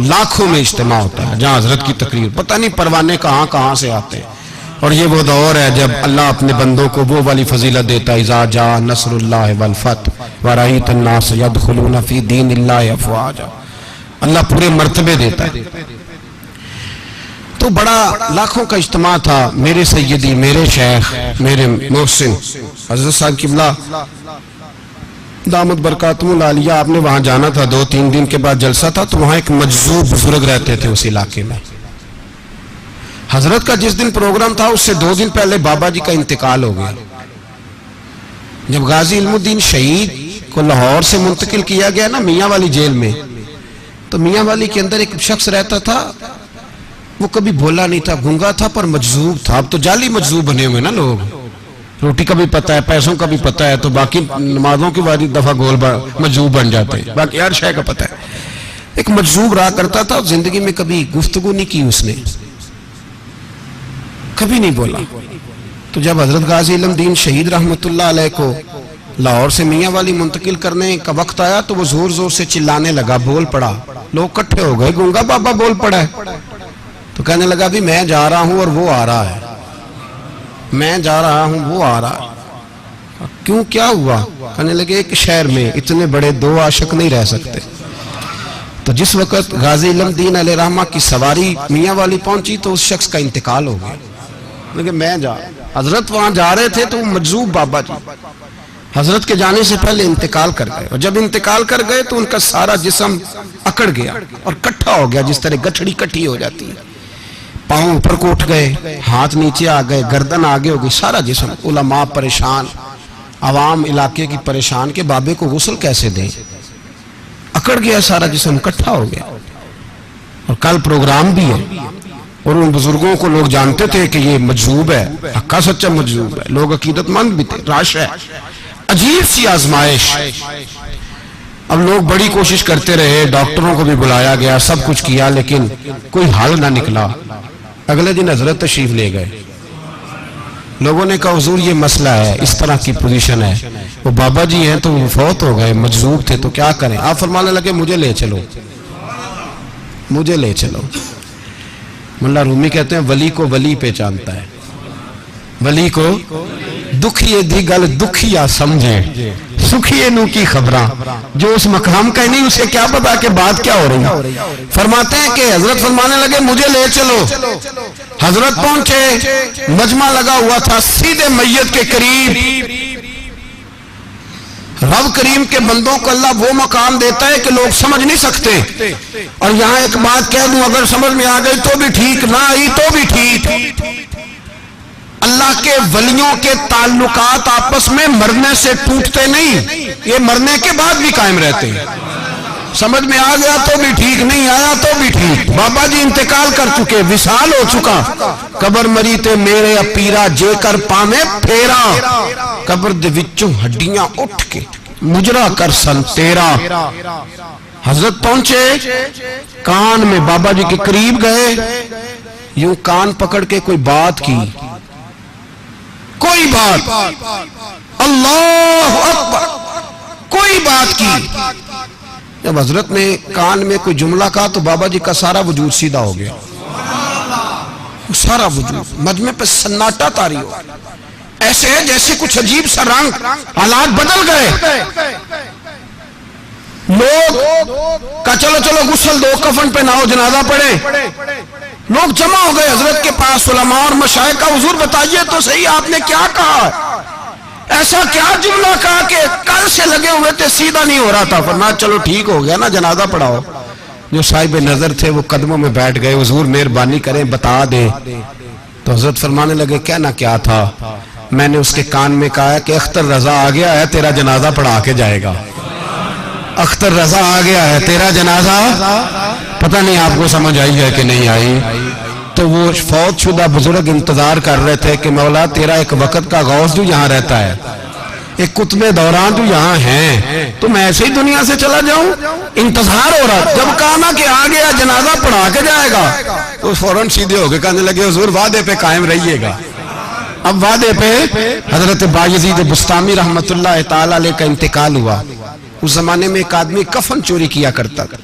لاکھوں میں اجتماع ہوتا ہے جہاں حضرت کی تقریر، پتہ نہیں پروانے کہاں کہاں سے آتے ہیں. اور یہ وہ دور ہے جب اللہ اپنے بندوں کو وہ والی فضیلت دیتا ہے، اذا جاء نصر اللہ والفتح ورأیت الناس یدخلون فی دین اللہ افواجا. اللہ پورے مرتبے دیتا ہے. تو بڑا لاکھوں کا اجتماع تھا. میرے سیدی، میرے شیخ، میرے محسن حضرت صاحب قبلہ دامت برکاتہم العالیہ، آپ نے وہاں جانا تھا. 2-3 دن کے بعد جلسہ تھا، تو وہاں ایک مجذوب بزرگ رہتے تھے اس علاقے میں. حضرت کا جس دن پروگرام تھا اس سے 2 دن پہلے بابا جی کا انتقال ہو گیا. جب غازی علم الدین شہید کو لاہور سے منتقل کیا گیا نا میاں والی جیل میں، تو میاں والی کے اندر ایک شخص رہتا تھا، وہ کبھی بولا نہیں تھا، گنگا تھا پر مجذوب تھا. اب تو جعلی مجذوب بنے ہوئے نا لوگ، روٹی کا بھی پتہ ہے، پیسوں کا بھی پتہ ہے، تو باقی نمازوں کی باری دفعہ گول مجذوب بن جاتے ہیں، باقی ہر شے کا پتہ ہے. ایک مجذوب رہا کرتا تھا، زندگی میں کبھی گفتگو نہیں کی اس نے، کبھی نہیں بولا. تو جب حضرت غازی علم دین شہید رحمت اللہ علیہ کو لاہور سے میاں والی منتقل کرنے کا وقت آیا تو وہ زور زور سے چلانے لگا، بول پڑا. لوگ کٹھے ہو گئے، گنگا بابا بول پڑا ہے. تو کہنے لگا بھی میں جا رہا ہوں اور وہ آ رہا ہے، میں جا رہا ہوں وہ آ رہا ہے. کیوں، کیا ہوا؟ کہنے لگے ایک شہر میں اتنے بڑے 2 عاشق نہیں رہ سکتے. تو جس وقت غازی علم دین علیہ رحمہ کی سواری میاں والی پہنچی تو اس شخص کا انتقال ہو گیا. لیکن میں حضرت وہاں جا رہے تھے تو مجذوب بابا جی حضرت کے جانے سے پہلے انتقال کر گئے. اور جب انتقال کر گئے تو ان کا سارا جسم اکڑ گیا اور کٹھا ہو گیا، جس طرح گٹھڑی کٹھی ہو جاتی ہے. پاؤں اوپر کو اٹھ گئے، ہاتھ نیچے آ گئے، گردن آگے ہو گئی، سارا جسم. علماء پریشان، عوام علاقے کی پریشان کہ بابے کو غسل کیسے دیں. اکڑ گیا سارا جسم، کٹھا ہو گیا. اور کل پروگرام بھی ہے، اور ان بزرگوں کو لوگ جانتے تھے کہ یہ مجذوب ہے، حقا سچا مجذوب ہے. لوگ عقیدت مند بھی تھے. راش ہے، عجیب سی آزمائش. اب لوگ بڑی کوشش کرتے رہے، ڈاکٹروں کو بھی بلایا گیا، سب کچھ کیا، لیکن کوئی حل نہ نکلا. اگلے دن حضرت تشریف لے گئے. لوگوں نے کہا حضور یہ مسئلہ ہے، اس طرح کی پوزیشن ہے. وہ بابا جی ہیں تو وہ فوت ہو گئے، مجذوب تھے، تو کیا کریں؟ آپ فرمانے لگے مجھے لے چلو، مجھے لے چلو. ملا رومی کہتے ہیں ولی کو ولی پہچانتا ہے، ولی کو دکھیے دی گل دکھیا سمجھے، سکھیے نو کی خبراں. جو اس مقام کا ہی نہیں اسے کیا پتا کہ بات کیا ہو رہی ہے. فرماتے ہیں کہ حضرت فرمانے لگے مجھے لے چلو. حضرت پہنچے، مجمع لگا ہوا تھا سیدھے میت کے قریب. رب کریم کے بندوں کو اللہ وہ مقام دیتا ہے کہ لوگ سمجھ نہیں سکتے. اور یہاں ایک بات کہہ دوں، اگر سمجھ میں آ گئی تو بھی ٹھیک، نہ آئی تو بھی ٹھیک. اللہ کے ولیوں کے تعلقات آپس میں مرنے سے ٹوٹتے نہیں، یہ مرنے کے بعد بھی قائم رہتے ہیں. سمجھ میں آ گیا تو بھی ٹھیک، نہیں آیا تو بھی ٹھیک. بابا جی انتقال کر چکے، وصال ہو چکا. قبر مری تے میرے اپیرا جے کر پاویں پھیرا، قبر دے وچوں ہڈیاں اٹھ کے مجرا کر سن تیرا. حضرت پہنچے، کان میں بابا جی کے قریب گئے، یوں کان پکڑ کے کوئی بات کی، کوئی بات، اللہ اکبر، کوئی بات کی. جب حضرت نے کان میں کوئی جملہ کہا تو بابا جی کا سارا وجود سیدھا ہو گیا، سارا وجود. مجمع پہ سناٹا طاری ہو، ایسے ہے جیسے کچھ عجیب سا رنگ، حالات بدل گئے. لوگ کہا چلو چلو غسل دو، کفن پہ ناؤ، جنازہ پڑھے. لوگ جمع ہو گئے حضرت کے پاس، علماء اور مشائخ کا. حضور بتائیے تو صحیح آپ نے کیا کہا، ایسا کیا جملہ کہا کہ کل سے لگے ہوئے تھے سیدھا نہیں ہو رہا تھا. فرمایا چلو ٹھیک ہو گیا نا، جنازہ پڑھاؤ. جو صاحب نظر تھے وہ قدموں میں بیٹھ گئے، حضور مہربانی کریں بتا دیں. تو حضرت فرمانے لگے کہنا کیا تھا؟ میں نے اس کے کان میں کہا کہ اختر رضا آ گیا ہے، تیرا جنازہ پڑھا کے جائے گا. اختر رضا آ گیا ہے، تیرا جنازہ. پتہ نہیں آپ کو سمجھ آئی ہے کہ نہیں آئی. تو وہ فوت شدہ بزرگ انتظار کر رہے تھے کہ مولا تیرا ایک وقت کا غوث جو یہاں رہتا ہے، ایک قطب دوران جو یہاں ہیں، تو میں ایسے ہی دنیا سے چلا جاؤں؟ انتظار ہو رہا. جب کہا نا کہ آ گیا جنازہ پڑھا کے جائے گا تو فوراً سیدھے ہو کے کہنے لگے حضور وعدے پہ قائم رہیے گا. اب وعدے پہ. حضرت بایزید بستامی رحمت اللہ تعالی علیہ کا انتقال ہوا. اس زمانے میں ایک آدمی کفن چوری کیا کرتا تھا.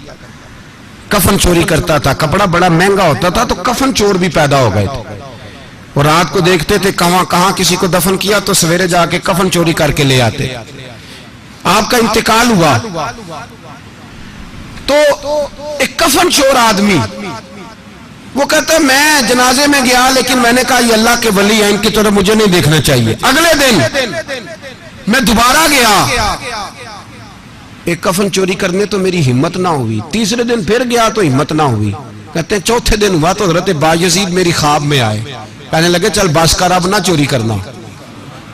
کفن چوری کرتا تھا، کپڑا بڑا مہنگا ہوتا تھا تو کفن چور بھی پیدا ہو گئے تھے، اور رات کو دیکھتے تھے کہاں کسی کو دفن کیا تو سویرے جا کے کفن چوری کر کے لے آتے۔ آپ کا انتقال ہوا تو ایک کفن چور آدمی وہ کہتا ہے میں جنازے میں گیا لیکن میں نے کہا یہ اللہ کے ولی ہیں، ان کی طرف مجھے نہیں دیکھنا چاہیے۔ اگلے دن میں دوبارہ گیا، ایک کفن چوری کرنے تو میری ہمت نہ ہوئی، تیسرے دن پھر گیا تو ہمت نہ ہوئی، کہتے ہیں چوتھے دن ہوا تو حضرت بایزید میری خواب میں آئے، کہنے لگے چل بس کر اب نہ چوری کرنا۔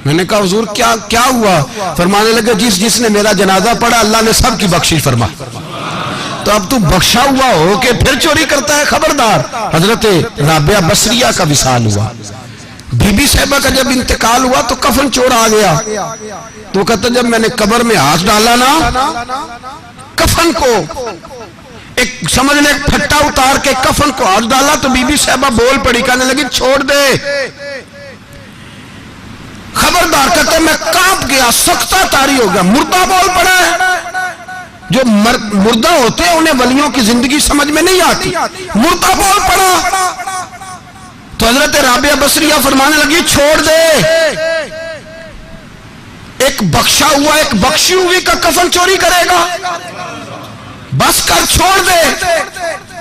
میں نے کہا حضور کیا ہوا؟ فرمانے لگے جس نے میرا جنازہ پڑھا اللہ نے سب کی بخشش فرما، تو اب تو بخشا ہوا ہو کہ پھر چوری کرتا ہے، خبردار۔ حضرت رابعہ بصریہ کا وصال ہوا، بی بی صاحبہ کا جب انتقال ہوا تو کفن چور آ گیا، تو کہتا جب میں نے قبر میں ہاتھ ڈالا نا کفن کو، ایک سمجھ لے پھٹا اتار کے کفن کو ہاتھ ڈالا تو بی بی صاحبہ بول پڑی، کہنے لگی چھوڑ دے، خبردار۔ کہتے میں کانپ گیا، سکتہ طاری ہو گیا، مردہ بول پڑا ہے۔ جو مردہ ہوتے ہیں انہیں ولیوں کی زندگی سمجھ میں نہیں آتی، مردہ بول پڑا تو حضرت رابعہ بصریہ فرمانے لگی چھوڑ دے، ایک بخشا ہوا ایک بخشی ہوئی کا کفن چوری کرے گا، بس کر چھوڑ دے۔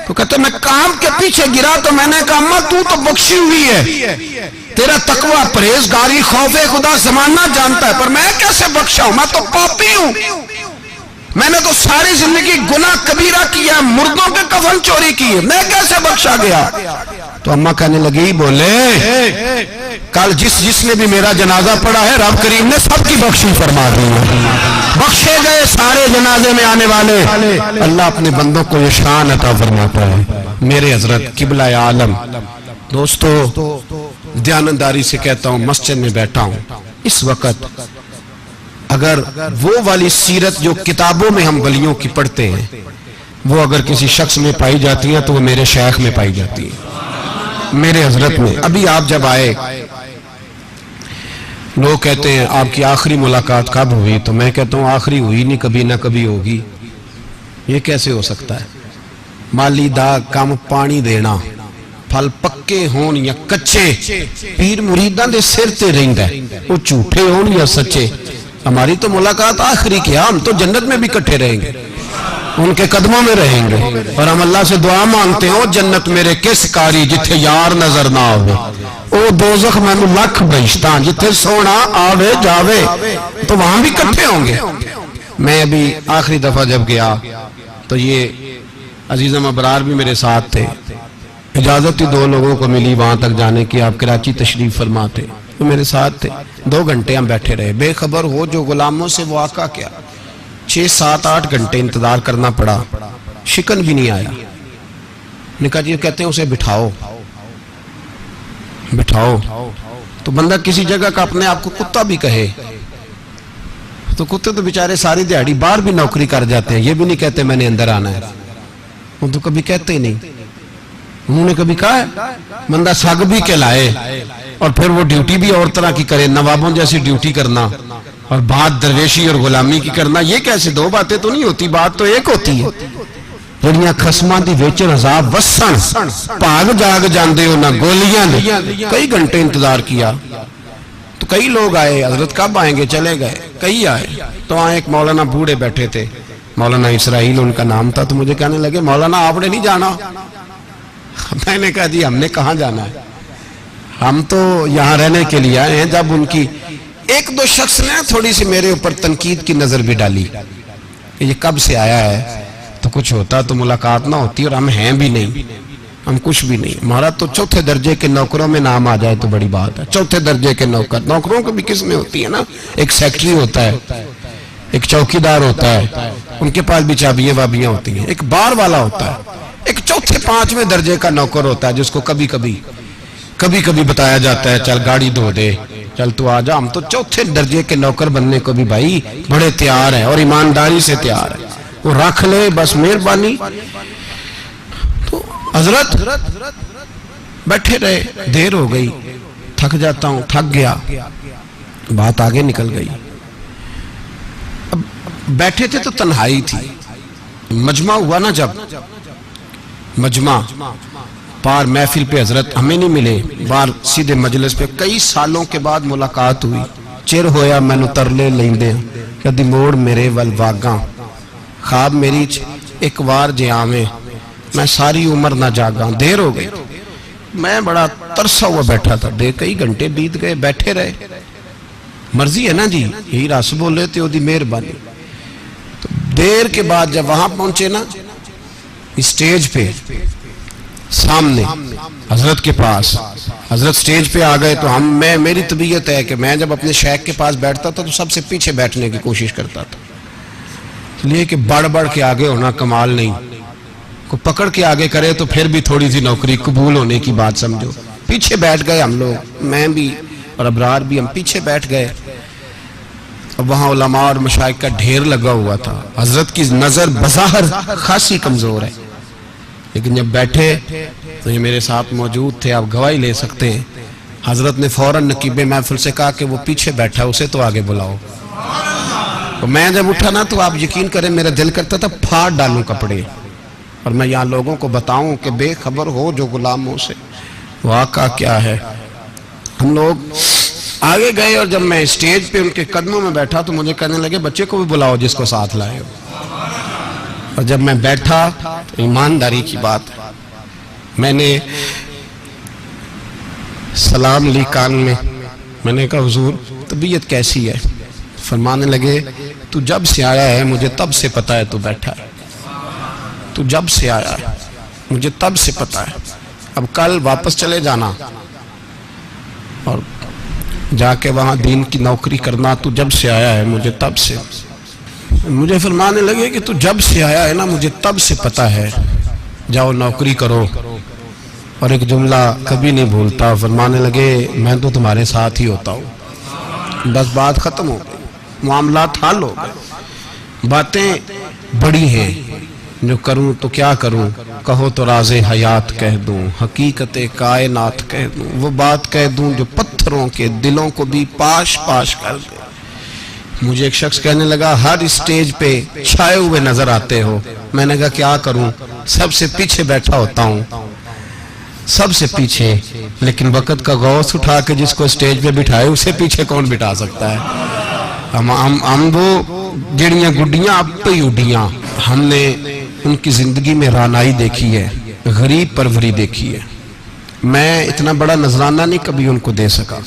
تو کہتے میں کام کے پیچھے گرا تو میں نے کہا اماں تو بخشی ہوئی ہے، تیرا تقوی پرہیزگاری خوف خدا زمانہ جانتا ہے، پر میں کیسے بخشا ہوں، میں تو پاپی ہوں، میں نے تو ساری زندگی گناہ کبیرہ کیا، مردوں کے کفن چوری کی، میں کیسے بخشا گیا؟ تو اماں کہنے لگی بولے کل جس نے بھی میرا جنازہ پڑھا ہے رب کریم نے سب کی بخشش فرما دی ہے، بخشے گئے سارے جنازے میں آنے والے۔ اللہ اپنے بندوں کو یہ شان عطا فرماتا ہے۔ میرے حضرت قبلہ عالم دوستو، دیانتداری سے کہتا ہوں مسجد میں بیٹھا ہوں اس وقت، اگر وہ والی سیرت جو کتابوں میں ہم ولیوں کی پڑھتے ہیں وہ اگر کسی شخص میں پائی جاتی ہے تو وہ میرے شیخ میں پائی جاتی ہے، میرے حضرت میں۔ ابھی آپ جب آئے لوگ کہتے ہیں آپ کی آخری ملاقات کب ہوئی، تو میں کہتا ہوں آخری ہوئی نہیں، کبھی نہ کبھی ہوگی۔ یہ کیسے ہو سکتا ہے؟ مالی دا کم پانی دینا، پھل پکے ہون یا کچے، پیر مریداں دے سر تے رہندا ہے، وہ جھوٹے ہون یا سچے۔ ہماری تو ملاقات آخری کی، ہم تو جنت میں بھی کٹھے رہیں گے، ان کے قدموں میں رہیں گے، اور ہم اللہ سے دعا مانگتے ہیں او جنت میرے کس کاری جتھے یار نظر نہ آوے، او دوزخ مینوں لکھ بہشتاں جتھے سونا آوے جاوے، تو وہاں بھی کٹھے ہوں گے۔ میں ابھی آخری دفعہ جب گیا تو یہ عزیزم ابرار بھی میرے ساتھ تھے، اجازت ہی 2 لوگوں کو ملی وہاں تک جانے کی، آپ کراچی تشریف فرما تھے، تو میرے ساتھ تھے۔ 2 گھنٹے ہم بیٹھے رہے، بے خبر ہو جو غلاموں سے وہ آقا کیا، 6 7 8 گھنٹے انتظار کرنا پڑا، شکن بھی نہیں آیا۔ نکاح جی کہتے ہیں اسے بٹھاؤ تو بندہ کسی جگہ کا اپنے آپ کو کتا بھی کہے تو کتے تو بیچارے ساری دیہڑی باہر بھی نوکری کر جاتے ہیں، یہ بھی نہیں کہتے میں نے اندر آنا ہے، وہ تو کبھی کہتے ہی نہیں۔ انہوں نے کبھی کہا ہے بندہ سگ بھی کہلائے اور پھر وہ ڈیوٹی بھی اور طرح کی کرے، نوابوں جیسی ڈیوٹی کرنا اور بات درویشی اور غلامی کی کرنا، یہ کیسے؟ 2 باتیں تو نہیں ہوتی، بات تو ایک ہوتی ہے۔ جڑیاں خسماں دی وچ عذاب وسن بھاگ جاگ جاندے ہو نہ گولیاں نے۔ کئی گھنٹے انتظار کیا تو کئی لوگ آئے، حضرت کب آئیں گے؟ چلے گئے، کئی آئے تو وہاں ایک مولانا بوڑھے بیٹھے تھے، مولانا اسرائیل ان کا نام تھا، تو مجھے کہنے لگے مولانا آپ نے نہیں جانا؟ میں نے کہا جی ہم نے کہاں جانا ہے، ہم تو یہاں رہنے کے لیے آئے ہیں۔ جب ان کی 1-2 شخص نے تھوڑی سی میرے اوپر تنقید کی نظر بھی ڈالی کہ یہ کب سے آیا ہے، تو کچھ ہوتا تو ملاقات نہ ہوتی، اور ہم ہیں بھی نہیں، ہم کچھ بھی نہیں، ہمارا تو 4تھے درجے کے نوکروں میں نام آ جائے تو بڑی بات ہے۔ 4تھے درجے کے نوکروں کو بھی کس میں ہوتی ہے نا، ایک سیکٹری ہوتا ہے، ایک چوکیدار ہوتا ہے، ان کے پاس بھی چابیاں وابیاں ہوتی ہیں، ایک بار والا ہوتا ہے، ایک 4تھے 5ویں درجے کا نوکر ہوتا ہے جس کو کبھی کبھی بتایا جاتا ہے چل گاڑی دھو دے، چل تو آ جا۔ ہم تو 4تھے درجے کے نوکر بننے کو بھی بھائی بڑے تیار ہیں اور ایمانداری سے تیار ہیں، وہ رکھ لے بس مہربانی۔ تو حضرت بیٹھے رہے، دیر ہو گئی، تھک جاتا ہوں، تھک گیا، بات آگے نکل گئی۔ اب بیٹھے تھے تو تنہائی تھی، مجمع ہوا نا جب مجمع پار محفل پہ حضرت ہمیں نہیں ملے، بار سیدھے مجلس پہ کئی سالوں کے بعد ملاقات ہوئی. چر ہویا مینو ترلے لیندے کدی موڑ میرے ول واگاں، خواب میری ایک وار جے آویں میں ساری عمر نہ جاگاں. دیر ہو گئی، میں بڑا ترسا ہوا بیٹھا تھا. کئی گھنٹے بیت گئے، بیٹھے رہے. مرضی ہے نا جی، یہی رس بولے تے دی مہربانی. تو دیر کے بعد جب وہاں پہنچے نا اسٹیج پہ سامنے حضرت کے پاس، حضرت سٹیج پہ آ گئے تو میری طبیعت ہے کہ میں جب اپنے شیخ کے پاس بیٹھتا تھا تو سب سے پیچھے بیٹھنے کی کوشش کرتا تھا، اس لیے کہ بڑھ بڑھ کے آگے ہونا کمال نہیں. کو پکڑ کے آگے کرے تو پھر بھی تھوڑی سی نوکری قبول ہونے کی بات سمجھو. پیچھے بیٹھ گئے ہم لوگ، میں بھی اور ابرار بھی، ہم پیچھے بیٹھ گئے. اب وہاں علماء اور مشائخ کا ڈھیر لگا ہوا تھا. حضرت کی نظر بظاہر خاصی کمزور ہے، لیکن جب بیٹھے تو یہ میرے ساتھ موجود تھے، آپ گواہی لے سکتے ہیں. حضرت نے فوراً نقیب محفل سے کہا کہ وہ پیچھے بیٹھا اسے تو آگے بلاؤ. میں جب اٹھا نا تو آپ یقین کریں میرا دل کرتا تھا پھاڑ ڈالوں کپڑے اور میں یہاں لوگوں کو بتاؤں کہ بے خبر ہو جو غلاموں سے. واقعہ کیا ہے. ہم لوگ آگے گئے اور جب میں اسٹیج پہ ان کے قدموں میں بیٹھا تو مجھے کہنے لگے بچے کو بھی بلاؤ جس کو ساتھ لائے ہو. اور جب میں بیٹھا ایمانداری کی بات ہے، میں نے سلام لی کان میں نے کہا حضور طبیعت کیسی ہے؟ فرمانے لگے تو جب سے آیا ہے مجھے تب سے پتا ہے تو بیٹھا ہے. تو جب سے آیا ہے مجھے تب سے پتا ہے. اب کل واپس چلے جانا اور جا کے وہاں دین کی نوکری کرنا. تو جب سے آیا ہے مجھے تب سے. مجھے فرمانے لگے کہ تو جب سے آیا ہے نا مجھے تب سے پتا ہے، جاؤ نوکری کرو. اور ایک جملہ کبھی نہیں بھولتا، فرمانے لگے میں تو تمہارے ساتھ ہی ہوتا ہوں. بس بات ختم ہو گئی، معاملات حل ہو گئے. باتیں بڑی ہیں، جو کروں تو کیا کروں، کہو تو راز حیات کہہ دوں، حقیقت کائنات کہہ دوں. وہ بات کہہ دوں جو پتھروں کے دلوں کو بھی پاش پاش کر دے. مجھے ایک شخص کہنے لگا ہر اسٹیج پہ چھائے ہوئے نظر آتے ہو. میں نے کہا کیا کروں، سب سے پیچھے بیٹھا ہوتا ہوں، سب سے پیچھے. لیکن وقت کا غوث اٹھا کے جس کو اسٹیج پہ بٹھائے اسے پیچھے کون بٹھا سکتا ہے. ہم وہ جڑیاں گڈیاں اب پہ ہی اڈیاں. ہم نے ان کی زندگی میں رانائی دیکھی ہے، غریب پروری دیکھی ہے. میں اتنا بڑا نذرانہ نہیں کبھی ان کو دے سکا.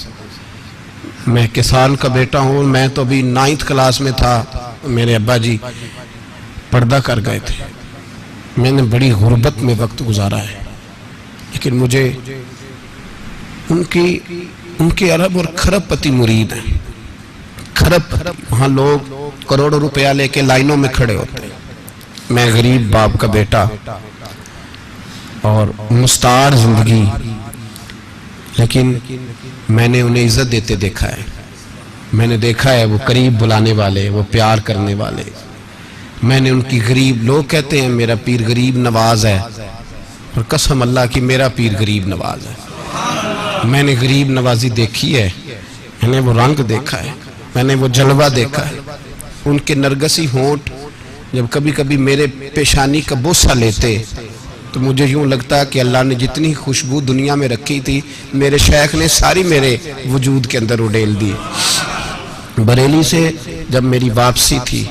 میں کسان کا بیٹا ہوں. میں تو ابھی 9th کلاس میں تھا، میرے ابا جی پردہ کر گئے تھے. میں نے بڑی غربت میں وقت گزارا ہے، لیکن مجھے ان کے ارب اور کھرب پتی مرید ہیں. کھرب پتی، وہاں لوگ کروڑوں روپیہ لے کے لائنوں میں کھڑے ہوتے ہیں. میں غریب باپ کا بیٹا اور مستعار زندگی، لیکن میں نے انہیں عزت دیتے دیکھا ہے. میں نے دیکھا ہے وہ قریب بلانے والے، وہ پیار کرنے والے. میں نے ان کی غریب، لوگ کہتے ہیں میرا پیر غریب نواز ہے، اور قسم اللہ کی میرا پیر غریب نواز ہے. میں نے غریب نوازی دیکھی ہے، میں نے وہ رنگ دیکھا ہے، میں نے وہ جلوہ دیکھا ہے. ان کے نرگسی ہونٹ جب کبھی کبھی میرے پیشانی کا بوسہ لیتے تو مجھے یوں لگتا کہ اللہ نے جتنی خوشبو دنیا میں رکھی تھی میرے شیخ نے ساری میرے وجود کے اندر اڈیل دی. بریلی سے جب میری واپسی تھی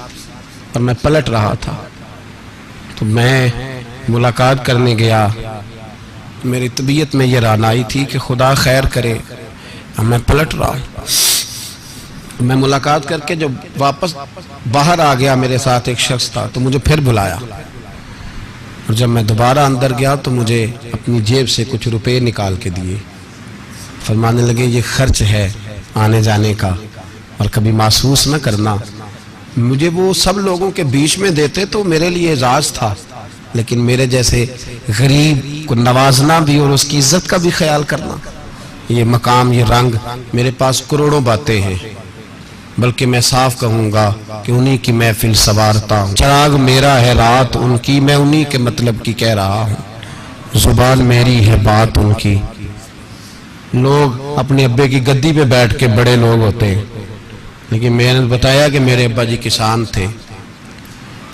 اور میں پلٹ رہا تھا تو میں ملاقات کرنے گیا. میری طبیعت میں یہ رانائی تھی کہ خدا خیر کرے. میں پلٹ رہا ہوں. میں ملاقات کر کے جب واپس باہر آ گیا، میرے ساتھ ایک شخص تھا تو مجھے پھر بلایا. اور جب میں دوبارہ اندر گیا تو مجھے اپنی جیب سے کچھ روپے نکال کے دیے. فرمانے لگے یہ خرچ ہے آنے جانے کا، اور کبھی محسوس نہ کرنا. مجھے وہ سب لوگوں کے بیچ میں دیتے تو میرے لیے اعزاز تھا، لیکن میرے جیسے غریب کو نوازنا بھی اور اس کی عزت کا بھی خیال کرنا، یہ مقام، یہ رنگ. میرے پاس کروڑوں باتیں ہیں، بلکہ میں صاف کہوں گا کہ انہی کی محفل سوارتا ہوں. چراغ میرا ہے رات ان کی، میں انہی کے مطلب کی کہہ رہا ہوں. زبان میری ہے بات ان کی. لوگ اپنے ابے کی گدی پہ بیٹھ کے بڑے لوگ ہوتے ہیں، لیکن میں نے بتایا کہ میرے ابا جی کسان تھے.